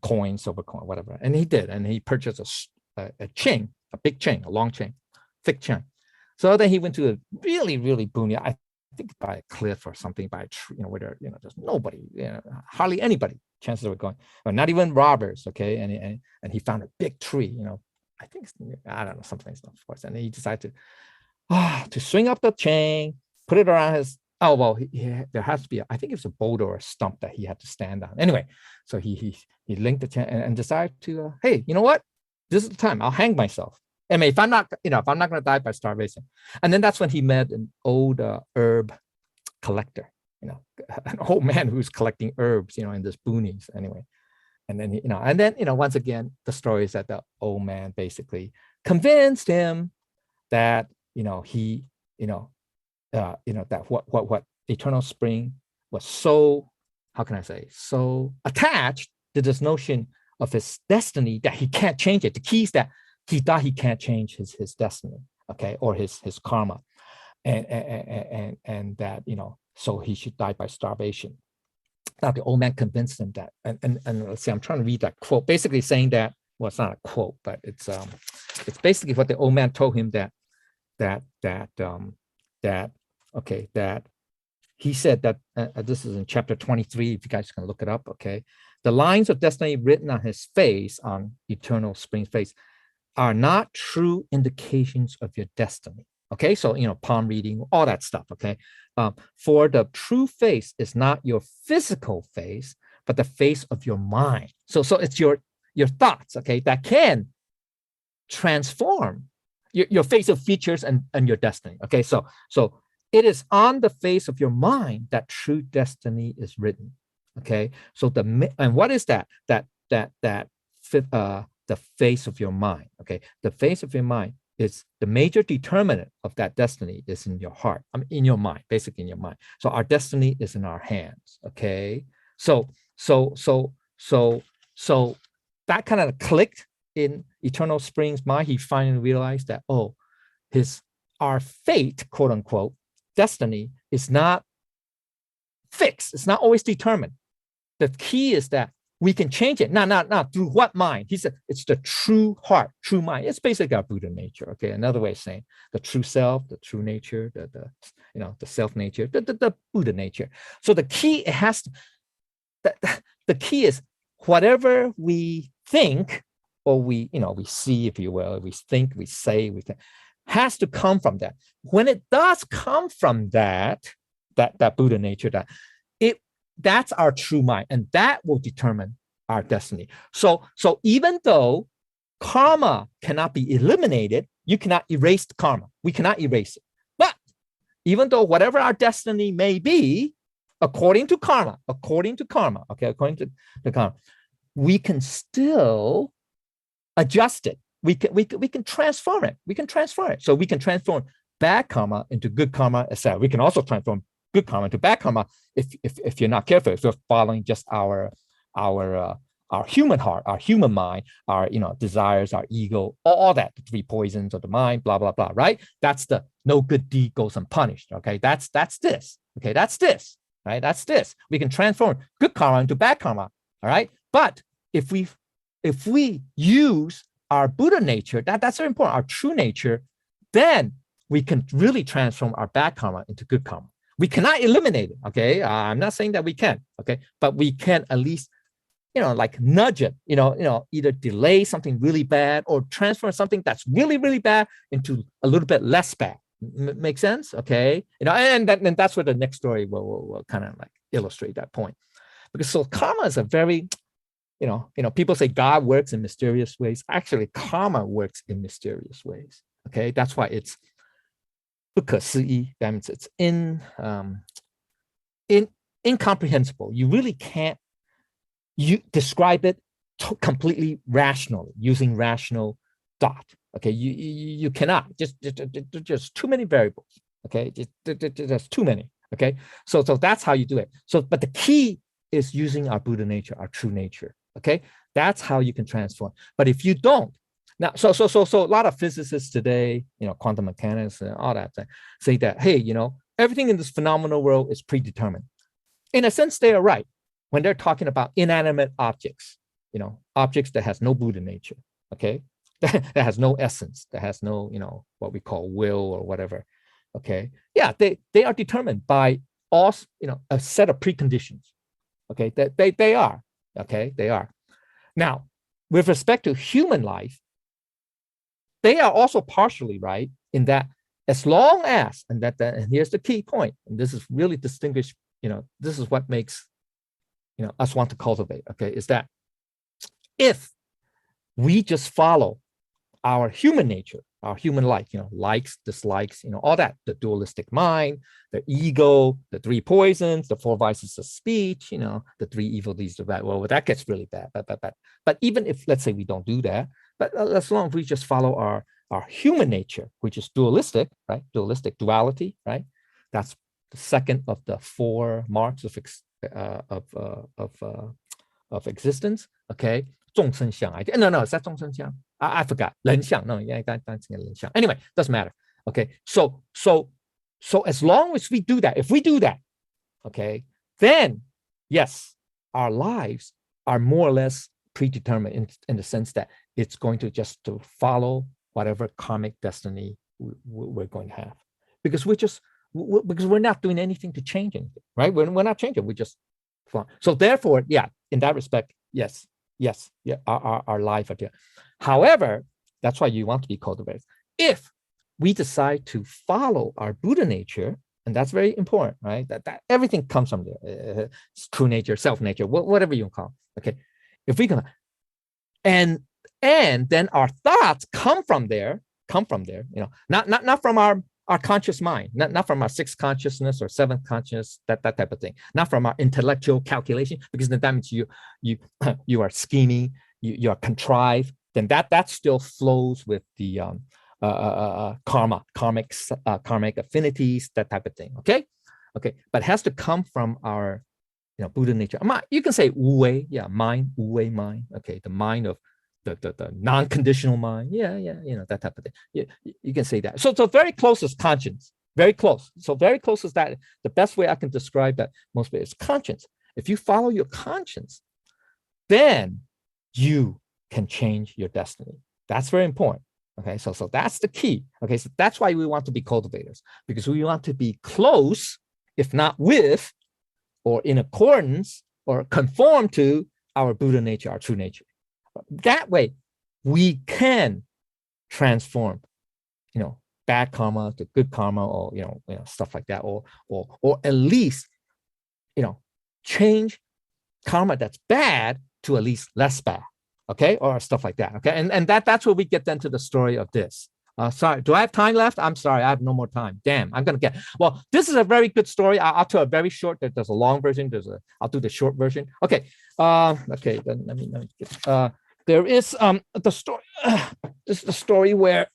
coin, silver coin, whatever. And he did. And he purchased a chain, a big chain, a long chain, thick chain. So then he went to a really, really boony, I think by a cliff or something, by a tree, where there, there's nobody, hardly anybody, chances of it going, or not even robbers, okay? And he found a big tree, I think, I don't know, something, of course. And he decided to swing up the chain, put it around his, there has to be, I think it's a boulder or a stump that he had to stand on. Anyway, so he linked the chain and decided to, hey, you know what? This is the time, I'll hang myself. I mean, if I'm not going to die by starvation. And then that's when he met an old herb collector, an old man who's collecting herbs, in this boonies anyway. And then, once again, the story is that the old man basically convinced him that, that what eternal spring was so, how can I say, so attached to this notion of his destiny that he can't change it. The key is that he thought he can't change his destiny, okay, or his karma, and that, so he should die by starvation. Now the old man convinced him that, and let's see, I'm trying to read that quote, basically saying that, well, it's not a quote, but it's basically what the old man told him, that he said that, this is in chapter 23, if you guys can look it up, okay, the lines of destiny written on his face, on eternal spring's face, are not true indications of your destiny. Okay, so, palm reading, all that stuff, okay? For the true face is not your physical face, but the face of your mind. So it's your thoughts, okay, that can transform your face of features and your destiny, okay? So it is on the face of your mind that true destiny is written, okay? So and what is that? The face of your mind, okay? The face of your mind is the major determinant of that destiny is in your heart, in your mind, basically in your mind. So our destiny is in our hands, okay? So that kind of clicked in Eternal Spring's mind. He finally realized that, our fate, quote unquote, destiny is not fixed. It's not always determined. The key is that we can change it. Not through what mind? He said it's the true heart, true mind. It's basically our Buddha nature. Okay, another way of saying the true self, the true nature, the self nature, the Buddha nature. So the key, the key is whatever we think, or we see, if you will, we think, we say, has to come from that. When it does come from that Buddha nature, that's our true mind, and that will determine our destiny. So even though karma cannot be eliminated, you cannot erase the karma. We cannot erase it. But even though whatever our destiny may be, according to karma, okay, according to the karma, we can still adjust it. We can transform it. So we can transform bad karma into good karma, etc. We can also transform good karma into bad karma if you're not careful, if you're following just our human heart, our human mind, our desires, our ego, all that, the three poisons of the mind, blah blah blah, right? That's the no good deed goes unpunished. Okay, that's this. Okay, that's this. Right, that's this. We can transform good karma into bad karma. All right, but if we use our Buddha nature, that's very important, our true nature, then we can really transform our bad karma into good karma. We cannot eliminate it, okay? I'm not saying that we can, okay? But we can at least, like nudge it, either delay something really bad or transform something that's really, really bad into a little bit less bad. Make sense? Okay? And that's where the next story will kind of like illustrate that point. Because so karma is a very, people say God works in mysterious ways. Actually, karma works in mysterious ways, okay? That's why it's 不可思议, that means it's incomprehensible. You really can't describe it completely rationally, using rational thought. Okay, you cannot, just too many variables. Okay, there's too many. Okay, so that's how you do it. So, but the key is using our Buddha nature, our true nature. Okay, that's how you can transform. But if you don't, now, so a lot of physicists today, quantum mechanics and all that, say that, hey, everything in this phenomenal world is predetermined. In a sense, they are right when they're talking about inanimate objects, objects that has no Buddha nature. Okay, that has no essence, that has no, what we call will or whatever. Okay, yeah, they are determined by all, a set of preconditions. Okay, that they are. Okay, they are. Now, with respect to human life, they are also partially right in that as long as, and here's the key point, and this is really distinguished, this is what makes, us want to cultivate, okay, is that if we just follow our human nature, our human life, likes, dislikes, all that, the dualistic mind, the ego, the 3 poisons, the 4 vices of speech, the 3 evil deeds, the bad. Well, that gets really bad. But even if, let's say, we don't do that, but as long as we just follow our human nature, which is dualistic, right? Duality, right? That's the second of the 4 marks of existence. Okay. 众生相 idea. No, is that 众生相? I forgot. 人相. No, yeah, that's 人相. Anyway, doesn't matter. Okay. So as long as we do that, if we do that, okay, then yes, our lives are more or less predetermined in the sense that it's going to just to follow whatever karmic destiny we're going to have, because we're not doing anything to change anything, right? We're not changing. We just follow. So therefore, yeah, in that respect, yes, yeah, our life are there. However, that's why you want to be cultivated. If we decide to follow our Buddha nature, and that's very important, right? That everything comes from there. True nature, self nature, whatever you call it. Okay, if we can, and then our thoughts come from there, not from our conscious mind, not from our 6th consciousness or 7th consciousness, that type of thing, not from our intellectual calculation, because then that means you are scheming, you are contrived, then that still flows with the karmic affinities, that type of thing. Okay, but it has to come from our Buddha nature. You can say wu wei, yeah, mind, wu wei mind. Okay, the mind of the non-conditional mind, yeah, that type of thing. You can say that. So very close is conscience, very close. So very close is that. The best way I can describe that most way is conscience. If you follow your conscience, then you can change your destiny. That's very important. Okay, so that's the key. Okay, so that's why we want to be cultivators, because we want to be close, if not with, or in accordance, or conform to our Buddha nature, our true nature. That way, we can transform, bad karma to good karma, or stuff like that, or at least, change karma that's bad to at least less bad, okay, or stuff like that, okay, and that's where we get into the story of this. Sorry, do I have time left? I'm sorry, I have no more time. Damn, I'm gonna get. Well, this is a very good story. I'll tell a very short. There's a long version. I'll do the short version. Okay. Okay. Then let me get. There is the story. This is the story where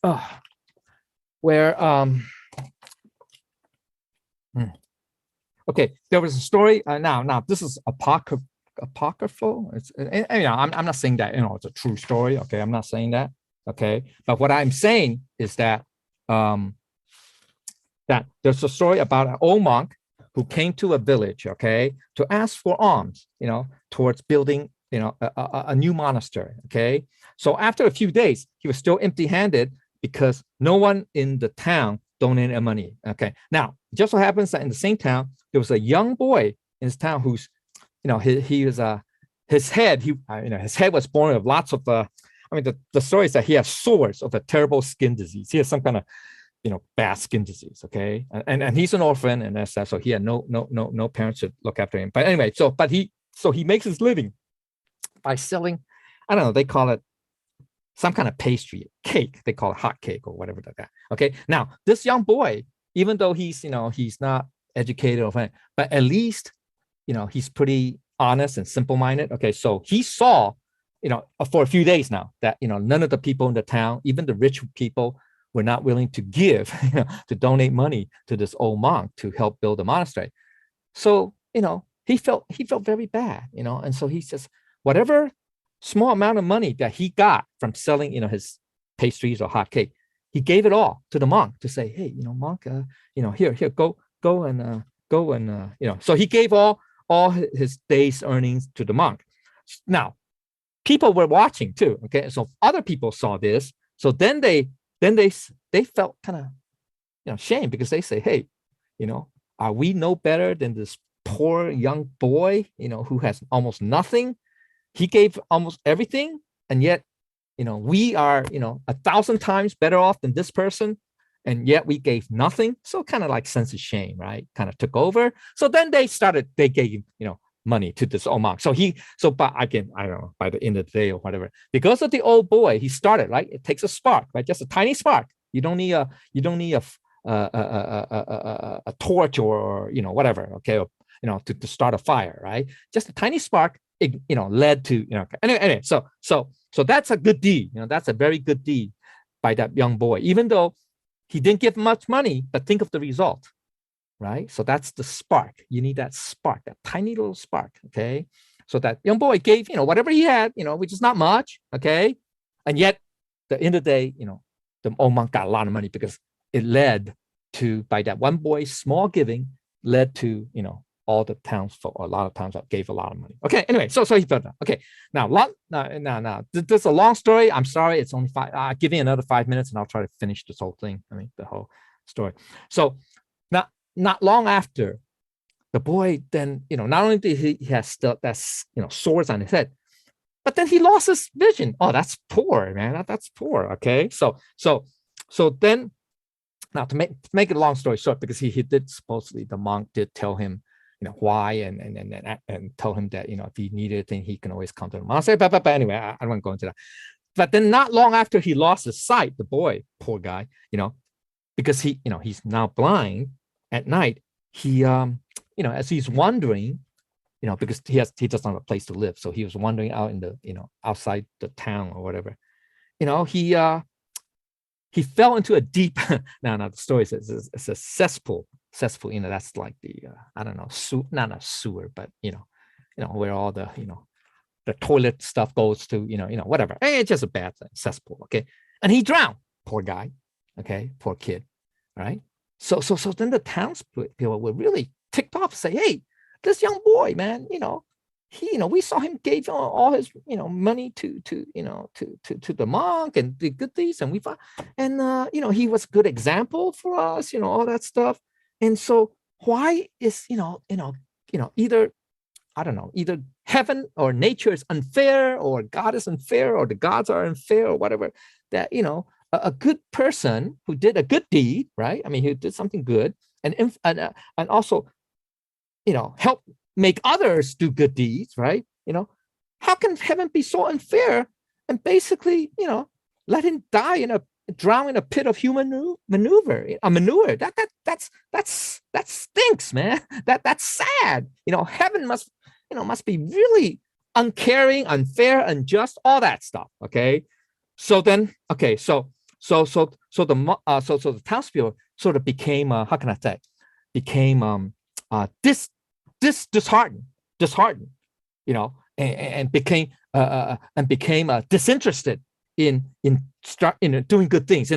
okay, there was a story. Now this is apocryphal. I'm not saying that it's a true story. Okay, I'm not saying that. Okay, but what I'm saying is that that there's a story about an old monk who came to a village, okay, to ask for alms, towards building, a new monastery. Okay, so after a few days, he was still empty-handed because no one in the town donated money. Okay, now it just so happens that in the same town there was a young boy in his town who's, he was his head was born with lots of the story is that he has sores of a terrible skin disease. He has some kind of, bad skin disease. Okay, and he's an orphan, and that's that. So he had no parents to look after him. But anyway, so he makes his living by selling, I don't know, they call it some kind of pastry, cake. They call it hot cake or whatever like that. Okay, now this young boy, even though he's not educated or anything, but at least he's pretty honest and simple-minded. Okay, so he saw for a few days now that, none of the people in the town, even the rich people, were not willing to give, to donate money to this old monk to help build a monastery. So, he felt very bad, and so he says, whatever small amount of money that he got from selling, his pastries or hot cake, he gave it all to the monk to say, hey, monk, here, go and, so he gave all his day's earnings to the monk. Now, people were watching too. Okay, so other people saw this. So then they felt kind of, shame, because they say, hey, are we no better than this poor young boy, who has almost nothing? He gave almost everything, and yet, we are, 1,000 times better off than this person, and yet we gave nothing. So kind of like sense of shame, right? Kind of took over. So then they gave, money to this old monk. But again, I don't know, by the end of the day or whatever, because of the old boy, he started, right? It takes a spark, right? Just a tiny spark. You don't need a torch or whatever, okay, or, to start a fire, right? Just a tiny spark, it, led to, anyway, so that's a good deed. That's a very good deed by that young boy, even though he didn't give much money, but think of the result, right? So that's the spark. You need that spark, that tiny little spark, okay? So that young boy gave, whatever he had, which is not much, okay? And yet, at the end of the day, the old monk got a lot of money, because it led to, by that one boy's small giving, led to, all the townsfolk, or a lot of towns gave a lot of money. Okay, anyway, so he felt that. Okay, now, this is a long story. I'm sorry, it's only 5. I'll give you another 5 minutes, and I'll try to finish this whole thing. I mean, the whole story. So, not long after, the boy then, not only did he has still that, sores on his head, but then he lost his vision. Oh, that's poor, man. That's poor. Okay, so then, now to make it a long story short, because he did, supposedly the monk did tell him, why, and tell him that, if he needed anything, he can always come to the monastery. But anyway, I don't want to go into that. But then not long after he lost his sight, the boy, poor guy, because he, he's now blind at night, he, as he's wandering, because he doesn't have a place to live. So he was wandering out in the, outside the town or whatever, he fell into a deep, now the story says it's a cesspool, that's like the, I don't know, not a sewer, but, where all the, the toilet stuff goes to, whatever. It's just a bad thing, cesspool, okay? And he drowned, poor guy, okay? Poor kid, right? So then the townspeople were really ticked off, say, hey, this young boy, man, we saw him gave all his, money to the monk and the good deeds, and we thought, and he was a good example for us, all that stuff. And so why is, either, I don't know, either heaven or nature is unfair, or God is unfair, or the gods are unfair, or whatever, that, a good person who did a good deed, right? I mean, he did something good, and also, help make others do good deeds, right? How can heaven be so unfair and basically, let him drown in a pit of human manure? That stinks, man. That's sad. Heaven must be really uncaring, unfair, unjust, all that stuff. Okay, so then, okay, so the townspeople sort of became, how can I say, became disheartened, and became disinterested in doing good things,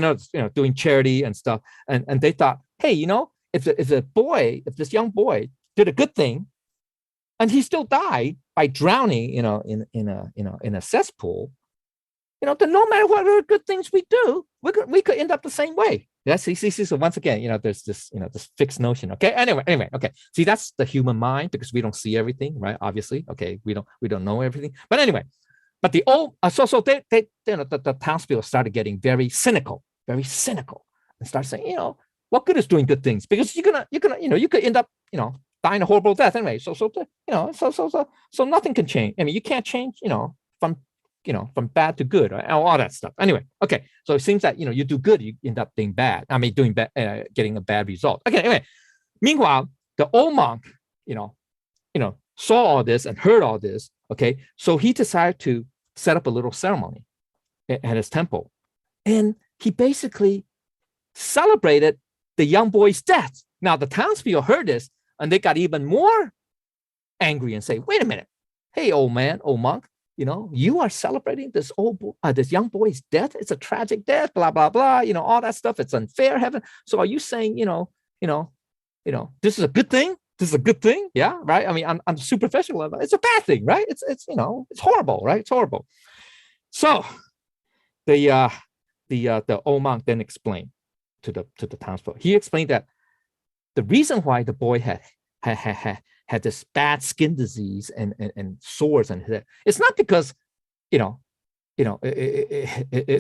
doing charity and stuff, and they thought, hey, if this young boy did a good thing, and he still died by drowning, in a cesspool, then no matter what other good things we do, we could end up the same way. Yes, see, so once again, there's this, this fixed notion. Okay, anyway, okay. See, that's the human mind, because we don't see everything, right? Obviously, okay, we don't know everything. But anyway, but the old, the townspeople started getting very cynical, and start saying, what good is doing good things? Because you could end up, dying a horrible death anyway. So nothing can change. I mean, you can't change, from bad to good, or all that stuff. Anyway, okay. So it seems that, you do good, you end up being bad. I mean, doing bad, getting a bad result. Okay, anyway. Meanwhile, the old monk, saw all this and heard all this. Okay, so he decided to set up a little ceremony at his temple. And he basically celebrated the young boy's death. Now, the townspeople heard this, and they got even more angry and say, wait a minute. Hey, old man, old monk, you are celebrating this this young boy's death. It's a tragic death, blah, blah, blah, all that stuff. It's unfair, heaven. So are you saying, this is a good thing? This is a good thing, yeah, right? I mean, on the superficial level, it's a bad thing, right? It's horrible, right? It's horrible. So the old monk then explained to the townsfolk. He explained that the reason why the boy had this bad skin disease and sores on his head, it's not because it's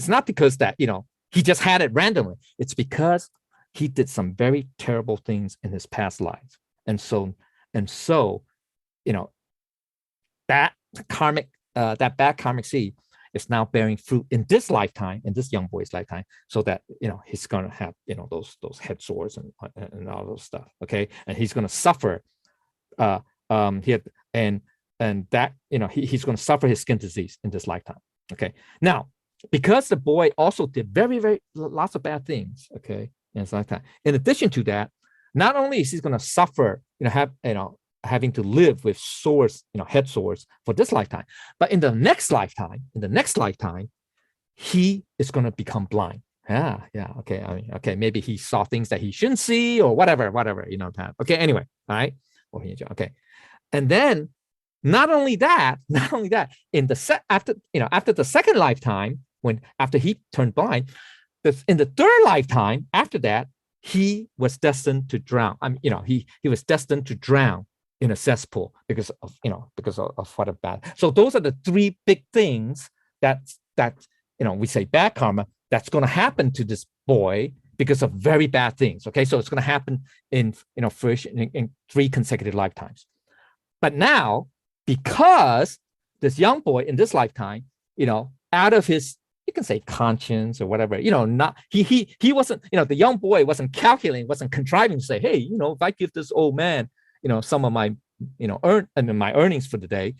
not because that he just had it randomly. It's because he did some very terrible things in his past lives. And so, that bad karmic seed is now bearing fruit in this lifetime, in this young boy's lifetime, so that he's gonna have those head sores and all those stuff. Okay, and he's gonna suffer. He's gonna suffer his skin disease in this lifetime. Okay, now because the boy also did very, very lots of bad things. Okay, in his lifetime. In addition to that, not only is he going to suffer, having to live with sores, head sores for this lifetime, but in the next lifetime, he is going to become blind. Yeah. Okay. Okay. Maybe he saw things that he shouldn't see or whatever. Okay. Anyway. All right. Okay. And then not only that, in the after the second lifetime, after he turned blind, in the third lifetime after that, he was destined to drown. He was destined to drown in a cesspool because of what a bad. So those are the three big things that we say bad karma that's going to happen to this boy because of very bad things. Okay, so it's going to happen in in 3 consecutive lifetimes. But now, because this young boy in this lifetime, out of his, you can say conscience or whatever, not he wasn't, the young boy wasn't calculating, wasn't contriving to say, hey, if I give this old man, some of my, my earnings for the day,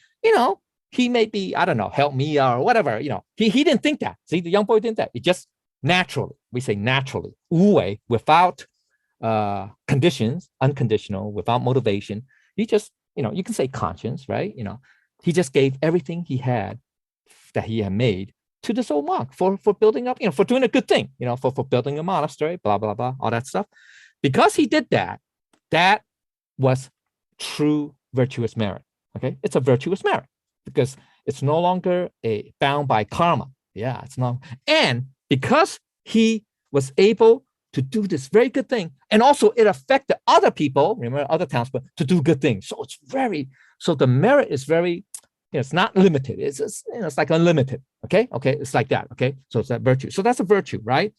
he may be, I don't know, help me or whatever, he didn't think that. See, the young boy didn't think that. It just naturally, we say naturally, wu-wei, without conditions, unconditional, without motivation. He just, you can say conscience, right? He just gave everything he had that he had made to this old monk for building up, for doing a good thing, for building a monastery, blah, blah, blah, all that stuff. Because he did that, that was true virtuous merit. Okay, it's a virtuous merit because it's no longer bound by karma. Yeah, it's not. And because he was able to do this very good thing, and also it affected other people, remember other townspeople, to do good things. So the merit is very, it's not limited. It's like unlimited. Okay, it's like that. Okay, so it's that virtue. So that's a virtue, right?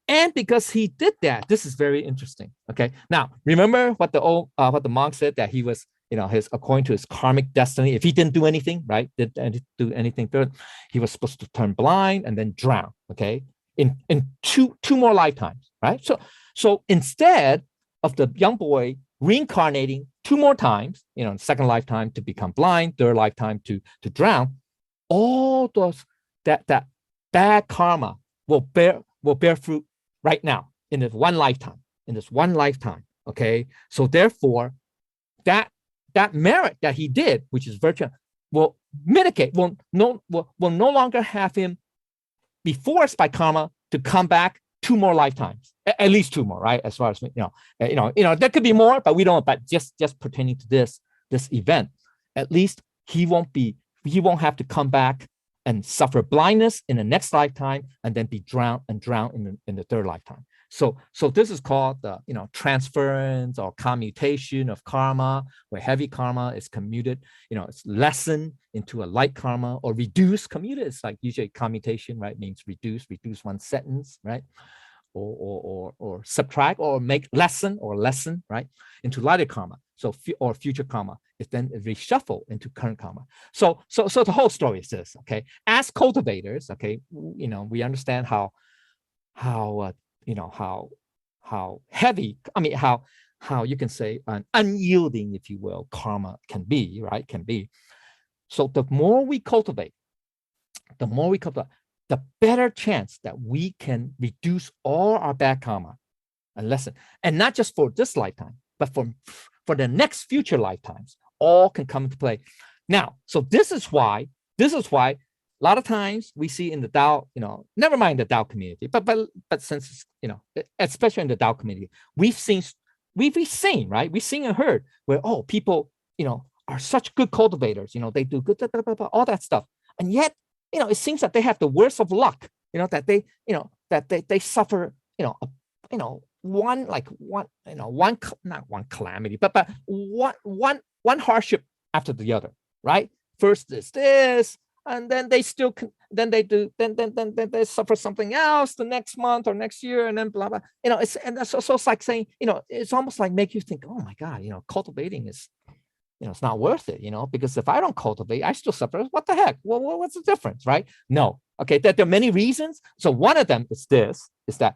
And because he did that, this is very interesting. Okay, now remember what the monk said, that he was, according to his karmic destiny, if he didn't do anything, right, didn't do anything good, he was supposed to turn blind and then drown. Okay, in two more lifetimes, right? So instead of the young boy reincarnating 2 more times, second lifetime to become blind, third lifetime to drown, all those that bad karma will bear fruit right now in this one lifetime. Okay, so therefore that merit that he did, which is virtue, will mitigate, will no longer have him be forced by karma to come back 2 more lifetimes, at least 2 more, right? As far as there could be more, but we don't. But just pertaining to this event, at least he won't have to come back and suffer blindness in the next lifetime and then be drowned in the third lifetime. So this is called the transference or commutation of karma, where heavy karma is commuted, it's lessened into a light karma, or reduced, commuted. It's like usually commutation, right? Means reduce one sentence, right? Or subtract or make lessen, right? Into lighter karma. So or future karma is then reshuffled into current karma. So the whole story is this, okay? As cultivators, okay, we understand how heavy, how you can say an unyielding, if you will, karma can be, right? So the more we cultivate, the more we cultivate, the better chance that we can reduce all our bad karma and lessen. And not just for this lifetime, but for the next future lifetimes, all can come into play. Now, so this is why a lot of times we see in the Tao, never mind the Tao community, but since, especially in the Tao community, we've seen, right? We've seen and heard where, people, are such good cultivators, they do good, all that stuff. And yet, it seems that they have the worst of luck, that they suffer, not one calamity, but one hardship after the other, right? First is this, and then they still then they suffer something else the next month or next year, and then blah blah. It's it's like saying, it's almost like make you think, oh my God, cultivating is, it's not worth it, because if I don't cultivate, I still suffer. What the heck? Well, what's the difference, right? No. Okay, there are many reasons. So one of them is that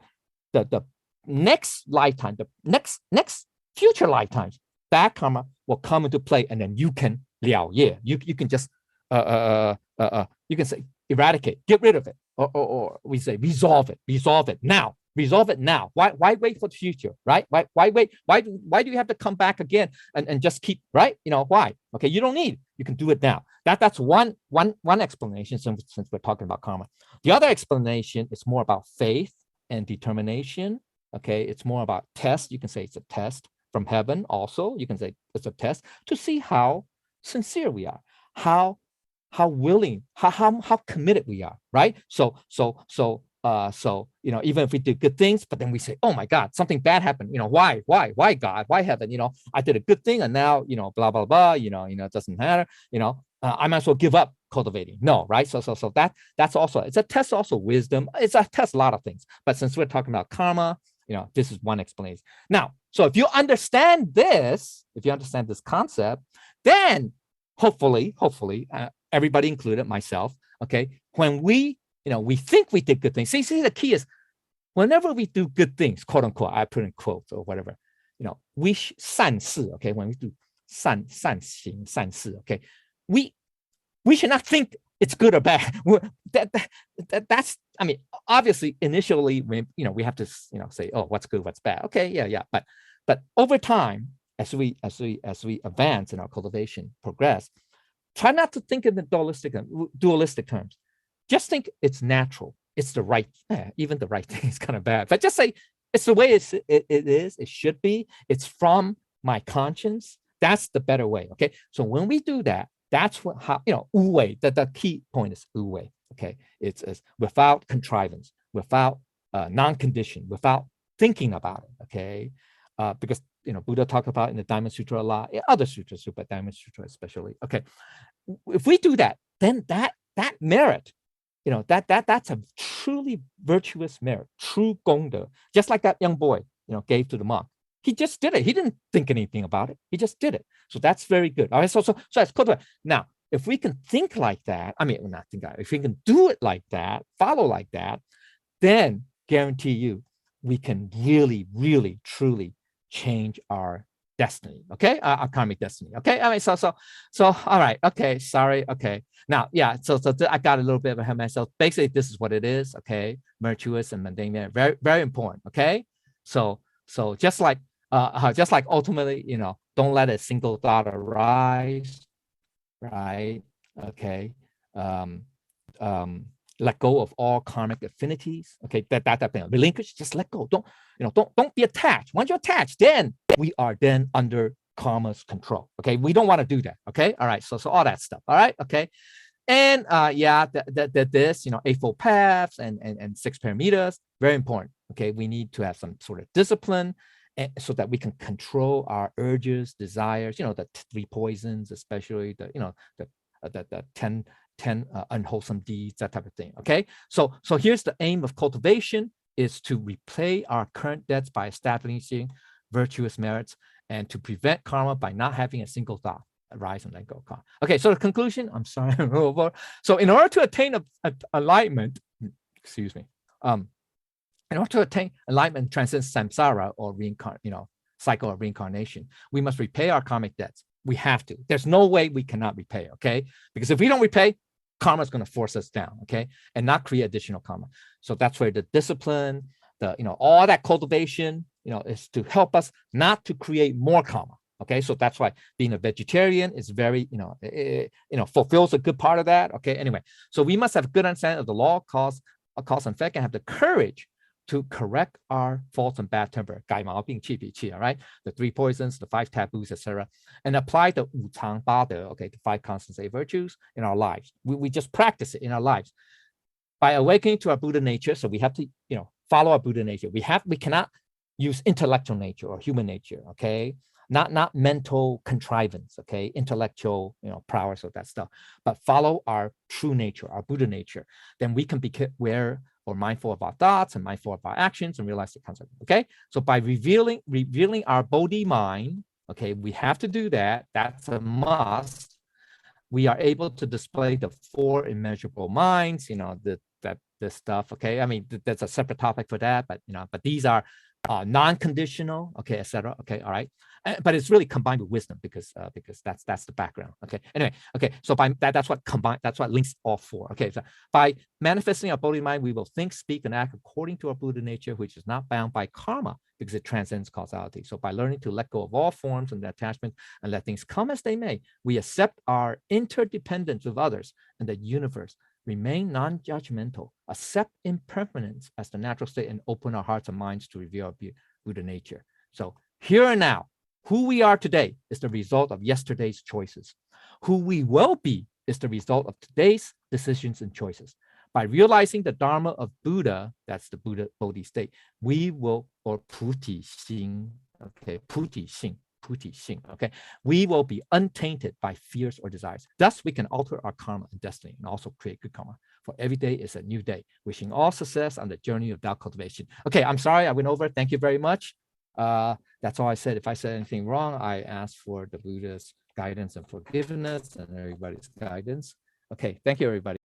the next lifetime, the next future lifetimes, bad karma will come into play, and then you can liao ye. You can just you can say eradicate, get rid of it, or we say resolve it now. Resolve it now. Why wait for the future, right? Why wait? Why do you have to come back again and just keep, right? Why? Okay, you don't need. You can do it now. That's one explanation since we're talking about karma. The other explanation is more about faith and determination. Okay, it's more about test. You can say it's a test from heaven. Also, you can say it's a test to see how sincere we are, how willing, how committed we are, right? So even if we do good things, but then we say, oh my God, something bad happened. Why God, why heaven? I did a good thing, and now blah blah blah. It doesn't matter. I might as well give up cultivating. No, right? So that's also, it's a test. Also wisdom. It's a test. A lot of things. But since we're talking about karma, this is one explanation. Now, so if you understand this concept, then hopefully, everybody included myself. Okay, when we think we did good things. See, the key is whenever we do good things, quote unquote, I put in quotes or whatever, we 善事, okay, when we do 善行, 善事, okay, we should not think it's good or bad. That's, I mean, obviously, initially, we have to, say, oh, what's good, what's bad. Okay, yeah, but over time, as we advance in our cultivation, progress, try not to think in the dualistic terms. Just think it's natural. It's the right, even the right thing is kind of bad. But just say it's the way it is. It should be. It's from my conscience. That's the better way. Okay. So when we do that, that's how wu wei. The key point is wu wei. Okay. It's without contrivance, without non-condition, without thinking about it. Okay. Because Buddha talked about in the Diamond Sutra a lot, other sutras too, but Diamond Sutra especially. Okay. If we do that, then that merit. That's a truly virtuous merit, true gongde, just like that young boy, gave to the monk. He just did it. He didn't think anything about it. He just did it. So that's very good. All right. So it's cool. Now, if we can think like that, not think that, if we can do it like that, follow like that, then guarantee you, we can really, really, truly change our destiny. Okay, our karmic destiny. Okay, so all right. Okay, sorry. Okay, now so I got a little bit ahead of myself. Basically, this is what it is. Okay, virtuous and mundane merit, very, very important. Okay, so just like ultimately, don't let a single thought arise. Right. Okay. Let go of all karmic affinities. Okay, that thing. Relinquish, just let go. Don't be attached. Once you're attached, then we are then under karma's control. Okay, we don't want to do that. Okay, all right. So all that stuff. All right. Okay, and this Eightfold Paths and 6 parameters, very important. Okay, we need to have some sort of discipline, so that we can control our urges, desires. The 3 poisons, especially the 10 unwholesome deeds, that type of thing. Okay, so here's the aim of cultivation, is to repay our current debts by establishing virtuous merits, and to prevent karma by not having a single thought arise and let go. Okay, so the conclusion, I'm sorry, so in order to attain enlightenment, excuse me, in order to attain enlightenment, transcend samsara, or cycle of reincarnation, we must repay our karmic debts. We have to. There's no way we cannot repay. Okay, because if we don't repay, karma is going to force us down, okay, and not create additional karma. So that's where the discipline, all that cultivation, is to help us not to create more karma. Okay, so that's why being a vegetarian is very, fulfills a good part of that. Okay, anyway, so we must have a good understanding of the law, cause and effect, and have the courage to correct our faults and bad temper, 改毛病, 气脾气, all right? The 3 poisons, the 5 taboos, etc., and apply the 五常八德, okay, the 5 constant 8 virtues in our lives. We just practice it in our lives by awakening to our Buddha nature. So we have to, follow our Buddha nature. We cannot use intellectual nature or human nature, okay? Not mental contrivance, okay? Intellectual, prowess or that stuff, but follow our true nature, our Buddha nature. Then we can be aware or mindful of our thoughts and mindful of our actions and realize the concept, okay? So by revealing our Bodhi mind, okay, we have to do that. That's a must. We are able to display the 4 immeasurable minds, this stuff, okay? I mean, that's a separate topic for that, but, but these are non-conditional, okay, etc. Okay, all right, but it's really combined with wisdom because that's the background. Okay, anyway, okay, so by that's what links all 4. Okay, so by manifesting our Bodhi mind, we will think, speak, and act according to our Buddha nature, which is not bound by karma because it transcends causality. So by learning to let go of all forms and attachment and let things come as they may, we accept our interdependence with others and the universe, remain non-judgmental, accept impermanence as the natural state, and open our hearts and minds to reveal our Buddha nature. So here and now, who we are today is the result of yesterday's choices. Who we will be is the result of today's decisions and choices. By realizing the Dharma of Buddha, that's the Buddha Bodhi state, we will, or Puti Xing, okay, Puti Xing, okay, we will be untainted by fears or desires. Thus, we can alter our karma and destiny and also create good karma. For every day is a new day. Wishing all success on the journey of Tao cultivation. Okay, I'm sorry I went over. Thank you very much. That's all I said. If I said anything wrong, I ask for the Buddha's guidance and forgiveness and everybody's guidance. Okay, thank you, everybody.